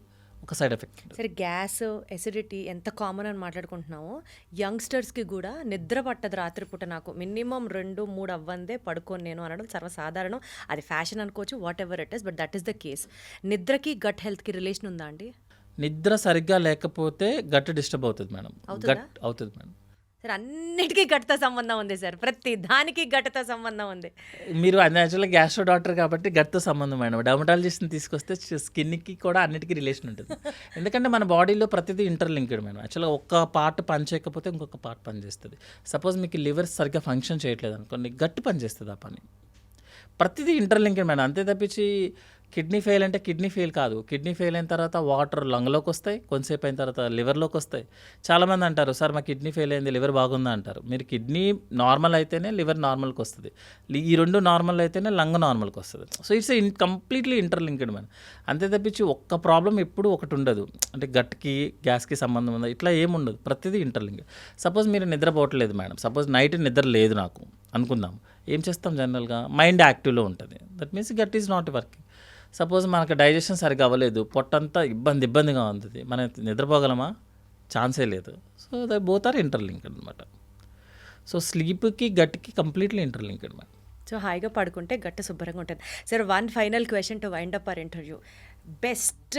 ఒక సైడ్ ఎఫెక్ట్. సరే, గ్యాస్, ఎసిడిటీ ఎంత కామన్ అని మాట్లాడుకుంటున్నామో, యంగ్స్టర్స్కి కూడా నిద్ర పట్టదు రాత్రిపూట. నాకు మినిమం 2-3 అవ్వందే పడుకోను నేను అనడం సర్వసాధారణం. అది ఫ్యాషన్ అనుకోవచ్చు, what ever it is, but that is the case. నిద్రకి గట్ హెల్త్కి రిలేషన్ ఉందా అండి? నిద్ర సరిగ్గా లేకపోతే గట్ డిస్టర్బ్ అవుతుంది మేడం. గట్ అవుతుంది మేడం. సార్ అన్నిటికీ గట్తో సంబంధం ఉంది సార్, ప్రతి దానికి గట్తో సంబంధం ఉంది. మీరు యాక్చువల్గా గ్యాస్ట్రో డాక్టర్ కాబట్టి గట్తో సంబంధం మేడం. డర్మటాలజిస్ట్ని తీసుకొస్తే స్కిన్కి కూడా అన్నిటికీ రిలేషన్ ఉంటుంది. ఎందుకంటే మన బాడీలో ప్రతిదీ ఇంటర్లింక్డ్ మేడం. యాక్చువల్గా ఒక్క పార్ట్ పని చేయకపోతే ఇంకొక పార్ట్ పని చేస్తుంది. సపోజ్ మీకు లివర్ సరిగ్గా ఫంక్షన్ చేయట్లేదు అనుకోండి, గట్టి పని చేస్తుంది ఆ పని. ప్రతిదీ ఇంటర్లింక్డ్ మేడం. అంతే తప్పించి కిడ్నీ ఫెయిల్ అంటే కిడ్నీ ఫెయిల్ కాదు. కిడ్నీ ఫెయిల్ అయిన తర్వాత వాటర్ లంగ్లోకి వస్తాయి, కొంతసేపు అయిన తర్వాత లివర్లోకి వస్తాయి. చాలామంది అంటారు సార్ మా కిడ్నీ ఫెయిల్ అయింది, లివర్ బాగుందా అంటారు. మీరు కిడ్నీ నార్మల్ అయితేనే లివర్ నార్మల్కి వస్తుంది, ఈ 2 నార్మల్ అయితేనే లంగ్ నార్మల్కి వస్తుంది. So it's completely interlinked madam. అంతే తప్పించి ఒక్క ప్రాబ్లం ఎప్పుడు ఒకటి ఉండదు, అంటే గట్కి గ్యాస్కి సంబంధం ఉందా ఇట్లా ఏముండదు, ప్రతిదీ ఇంటర్లింక్డ్. సపోజ్ మీరు నిద్రపోవట్లేదు మేడం, సపోజ్ నైట్ నిద్ర లేదు నాకు అనుకుందాం, ఏం చేస్తాం జనరల్గా, మైండ్ యాక్టివ్లో ఉంటుంది, that means gut is not working. Suppose మనకు డైజెషన్ సరిగ్గా అవ్వలేదు, పొట్టంతా ఇబ్బందిగా ఉంది, మనం నిద్రపోగలమా, ఛాన్సే లేదు. So they both are interlinked అనమాట. సో స్లీప్కి గట్కి కంప్లీట్లీ ఇంటర్లింక్డ్ మేడం. సో హాయిగా పడుకుంటే గట్టు శుభ్రంగా ఉంటుంది. Sir, one final question to wind up our interview. Best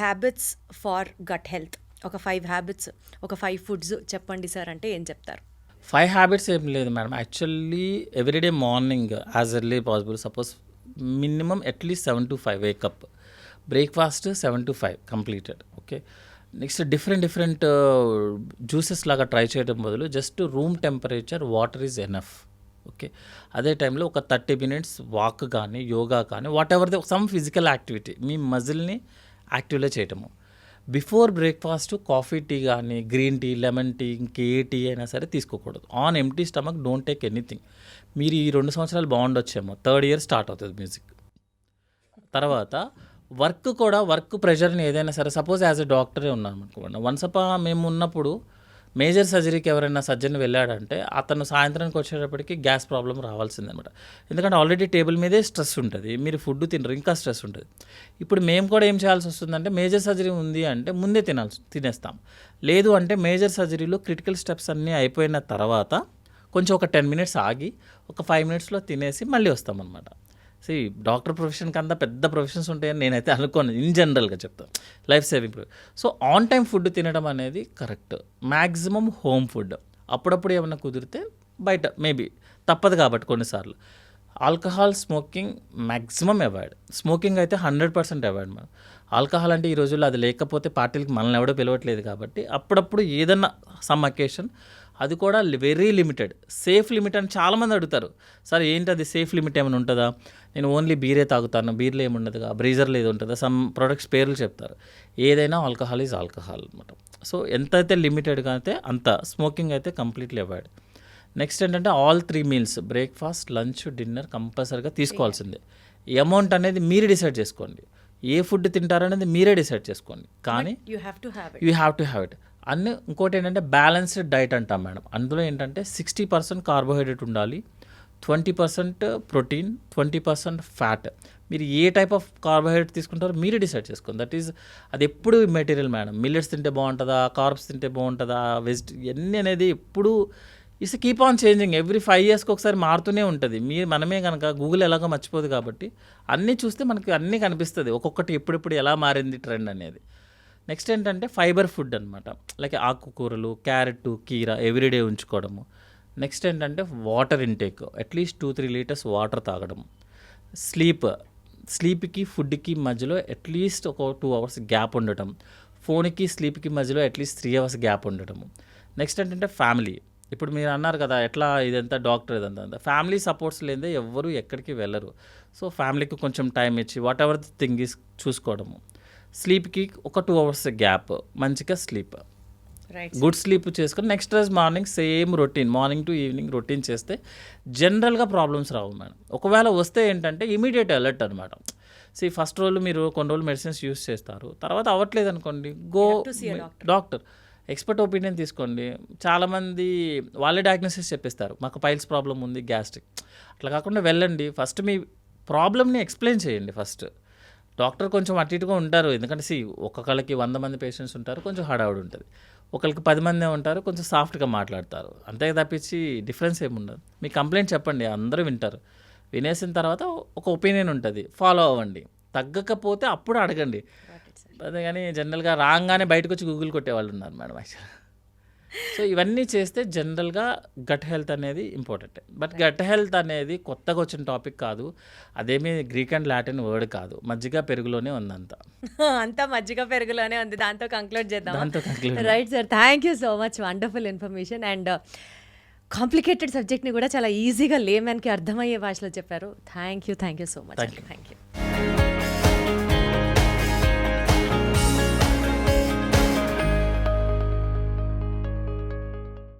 habits for gut health ఒక 5 హ్యాబిట్స్, ఒక 5 ఫుడ్స్ చెప్పండి సార్ అంటే ఏం చెప్తారు? 5 హ్యాబిట్స్ ఏం లేదు madam. Actually everyday morning as early possible, suppose minimum at least 7 to 5 wake up, breakfast 7 to 5 completed. Okay, next different juices లాగా ట్రై చేయడం బదులు just room temperature water is enough. Okay, అదే టైంలో ఒక 30 minutes వాక్ కానీ యోగా కానీ whatever the some physical activity మీ మజిల్ని యాక్టివ్లో చేయటము. బిఫోర్ బ్రేక్ఫాస్ట్ కాఫీ టీ కానీ గ్రీన్ టీ, లెమన్ టీ, ఇంకే టీ అయినా సరే తీసుకోకూడదు. On empty stomach don't take anything. మీరు ఈ 2 సంవత్సరాలు బాగుండొచ్చేమో, 3rd year స్టార్ట్ అవుతుంది మ్యూజిక్. తర్వాత వర్క్ ప్రెషర్ని ఏదైనా సరే, సపోజ్ యాజ్ ఎ డాక్టరే ఉన్నాను అనుకోండి, వన్స్ మేము ఉన్నప్పుడు మేజర్ సర్జరీకి ఎవరైనా సర్జన్ వెళ్ళాడంటే అతను సాయంత్రానికి వచ్చేటప్పటికి గ్యాస్ ప్రాబ్లం రావాల్సిందనమాట. ఎందుకంటే ఆల్రెడీ టేబుల్ మీదే స్ట్రెస్ ఉంటుంది, మీరు ఫుడ్ తినరు, ఇంకా స్ట్రెస్ ఉంటుంది. ఇప్పుడు మేము కూడా ఏం చేయాల్సి వస్తుందంటే మేజర్ సర్జరీ ఉంది అంటే ముందే తినేస్తాం. లేదు అంటే మేజర్ సర్జరీలో క్రిటికల్ స్టెప్స్ అన్నీ అయిపోయిన తర్వాత కొంచెం ఒక 10 minutes ఆగి ఒక 5 minutesలో తినేసి మళ్ళీ వస్తామన్నమాట. డాక్టర్ ప్రొఫెషన్కి అంతా పెద్ద ప్రొఫెషన్స్ ఉంటాయని నేనైతే అనుకోను, ఇన్ జనరల్గా చెప్తాను, life saving. So on time food తినడం అనేది కరెక్ట్. మ్యాక్సిమం హోమ్ ఫుడ్, అప్పుడప్పుడు ఏమైనా కుదిరితే బయట మేబీ తప్పదు కాబట్టి కొన్నిసార్లు. Alcohol, smoking maximum avoid. Smoking అయితే 100% అవాయిడ్ మేడం. ఆల్కహాల్ అంటే ఈ రోజుల్లో అది లేకపోతే పార్టీలకి మనల్ని ఎవడో పిలవట్లేదు కాబట్టి అప్పుడప్పుడు ఏదన్నా సమ్ అకేషన్, అది కూడా వెరీ లిమిటెడ్, సేఫ్ లిమిట్ అని చాలామంది అడుగుతారు. సార్ ఏంటి అది సేఫ్ లిమిట్ ఏమైనా ఉంటుందా? నేను ఓన్లీ బీరే తాగుతాను, బీర్లో ఏముండదుగా, బ్రీజర్లో ఏది ఉంటుందా, సమ్ ప్రొడక్ట్స్ పేర్లు చెప్తారు. ఏదైనా ఆల్కహాల్ ఈజ్ ఆల్కహాల్ అనమాట. సో ఎంతైతే లిమిటెడ్గా అయితే అంత. స్మోకింగ్ అయితే కంప్లీట్లీ అవాయిడ్. నెక్స్ట్ ఏంటంటే all 3 meals, breakfast, lunch, dinner కంపల్సరీగా తీసుకోవాల్సిందే. అమౌంట్ అనేది మీరు డిసైడ్ చేసుకోండి, ఏ ఫుడ్ తింటారనేది మీరే డిసైడ్ చేసుకోండి, కానీ you have to have you have to have it. అన్ని ఇంకోటి ఏంటంటే బ్యాలెన్స్డ్ డైట్ అంటాం మేడం. అందులో ఏంటంటే 60% కార్బోహైడ్రేట్ ఉండాలి, 20% ప్రోటీన్, 20% ఫ్యాట్. మీరు ఏ టైప్ ఆఫ్ కార్బోహైడ్రేట్ తీసుకుంటారో మీరు డిసైడ్ చేసుకోండి. దట్ ఈజ్ అది ఎప్పుడు మెటీరియల్ మేడం. మిల్లెట్స్ తింటే బాగుంటుందా, కార్బ్స్ తింటే బాగుంటుందా, ఇవన్నీ అనేది ఎప్పుడు it's keep on changing. Every 5 yearsకి ఒకసారి మారుతూనే ఉంటుంది. మనమే కనుక గూగుల్ ఎలాగో మర్చిపోదు కాబట్టి అన్నీ చూస్తే మనకి అన్నీ కనిపిస్తుంది, ఒక్కొక్కటి ఎప్పుడెప్పుడు ఎలా మారింది ట్రెండ్ అనేది. నెక్స్ట్ ఏంటంటే ఫైబర్ ఫుడ్ అనమాట, లైక్ ఆకుకూరలు, క్యారెట్, కీరా ఎవ్రీడే ఉంచుకోవడము. నెక్స్ట్ ఏంటంటే water intake, at least 2-3 liters water తాగడం. స్లీప్కి ఫుడ్కి మధ్యలో అట్లీస్ట్ ఒక 2 hours గ్యాప్ ఉండటం. ఫోన్కి స్లీప్కి మధ్యలో అట్లీస్ట్ 3 hours గ్యాప్ ఉండటము. నెక్స్ట్ ఏంటంటే ఫ్యామిలీ. ఇప్పుడు మీరు అన్నారు కదా ఎట్లా ఇదంతా డాక్టర్ ఇదంతా, ఫ్యామిలీ సపోర్ట్స్ లేదే ఎవ్వరు ఎక్కడికి వెళ్ళరు. సో ఫ్యామిలీకి కొంచెం టైం ఇచ్చి whatever the thing is చూసుకోవడము. స్లీప్కి ఒక 2 hours గ్యాప్, మంచిగా స్లీప్, గుడ్ స్లీప్ చేసుకొని నెక్స్ట్ రోజు morning same routine, morning to evening routine చేస్తే జనరల్గా ప్రాబ్లమ్స్ రావు మేడం. ఒకవేళ వస్తే ఏంటంటే ఇమీడియట్ అలర్ట్ అనమాట. ఫస్ట్ రోజు మీరు కొన్ని రోజులు మెడిసిన్స్ యూస్ చేస్తారు, తర్వాత అవ్వట్లేదు అనుకోండి, గో డాక్టర్, ఎక్స్పర్ట్ ఒపీనియన్ తీసుకోండి. చాలామంది వాళ్ళే డయాగ్నోసిస్ చెప్పేస్తారు, మాకు పైల్స్ ప్రాబ్లం ఉంది, గ్యాస్ట్రిక్. అట్లా కాకుండా వెళ్ళండి, ఫస్ట్ మీ ప్రాబ్లమ్ని ఎక్స్ప్లెయిన్ చేయండి. ఫస్ట్ డాక్టర్ కొంచెం అటు ఇటుగా ఉంటారు, ఎందుకంటే ఒక్కొక్కళ్ళకి 100 మంది పేషెంట్స్ ఉంటారు, కొంచెం హడావుడి ఉంటుంది. ఒకరికి 10 మందే ఉంటారు, కొంచెం సాఫ్ట్గా మాట్లాడతారు. అంతే తప్పించి డిఫరెన్స్ ఏముండదు. మీ కంప్లైంట్ చెప్పండి, అందరూ వింటారు. వినేసిన తర్వాత ఒక ఒపీనియన్ ఉంటుంది, ఫాలో అవ్వండి. తగ్గకపోతే అప్పుడు అడగండి. అదే కానీ జనరల్గా రాగానే బయటకు వచ్చి గూగుల్ కొట్టేవాళ్ళు ఉన్నారు మేడం యాక్చువల్గా. సో ఇవన్నీ చేస్తే జనరల్గా గట్ హెల్త్ అనేది ఇంపార్టెంట్. బట్ గట్ హెల్త్ అనేది కొత్తగా వచ్చిన టాపిక్ కాదు, అదేమీ గ్రీక్ అండ్ లాటిన్ వర్డ్ కాదు, మజ్జిగ పెరుగులోనే ఉంది అంతా. అంతా మజ్జిగ పెరుగులోనే ఉంది, దాంతో కంక్లూడ్ చేద్దాం. Conclude. Right sir, thank you so much, wonderful information. And complicated సబ్జెక్ట్ని కూడా చాలా ఈజీగా లేమన్కి అర్థమయ్యే భాషలో చెప్పారు. Thank you so much. Thank you.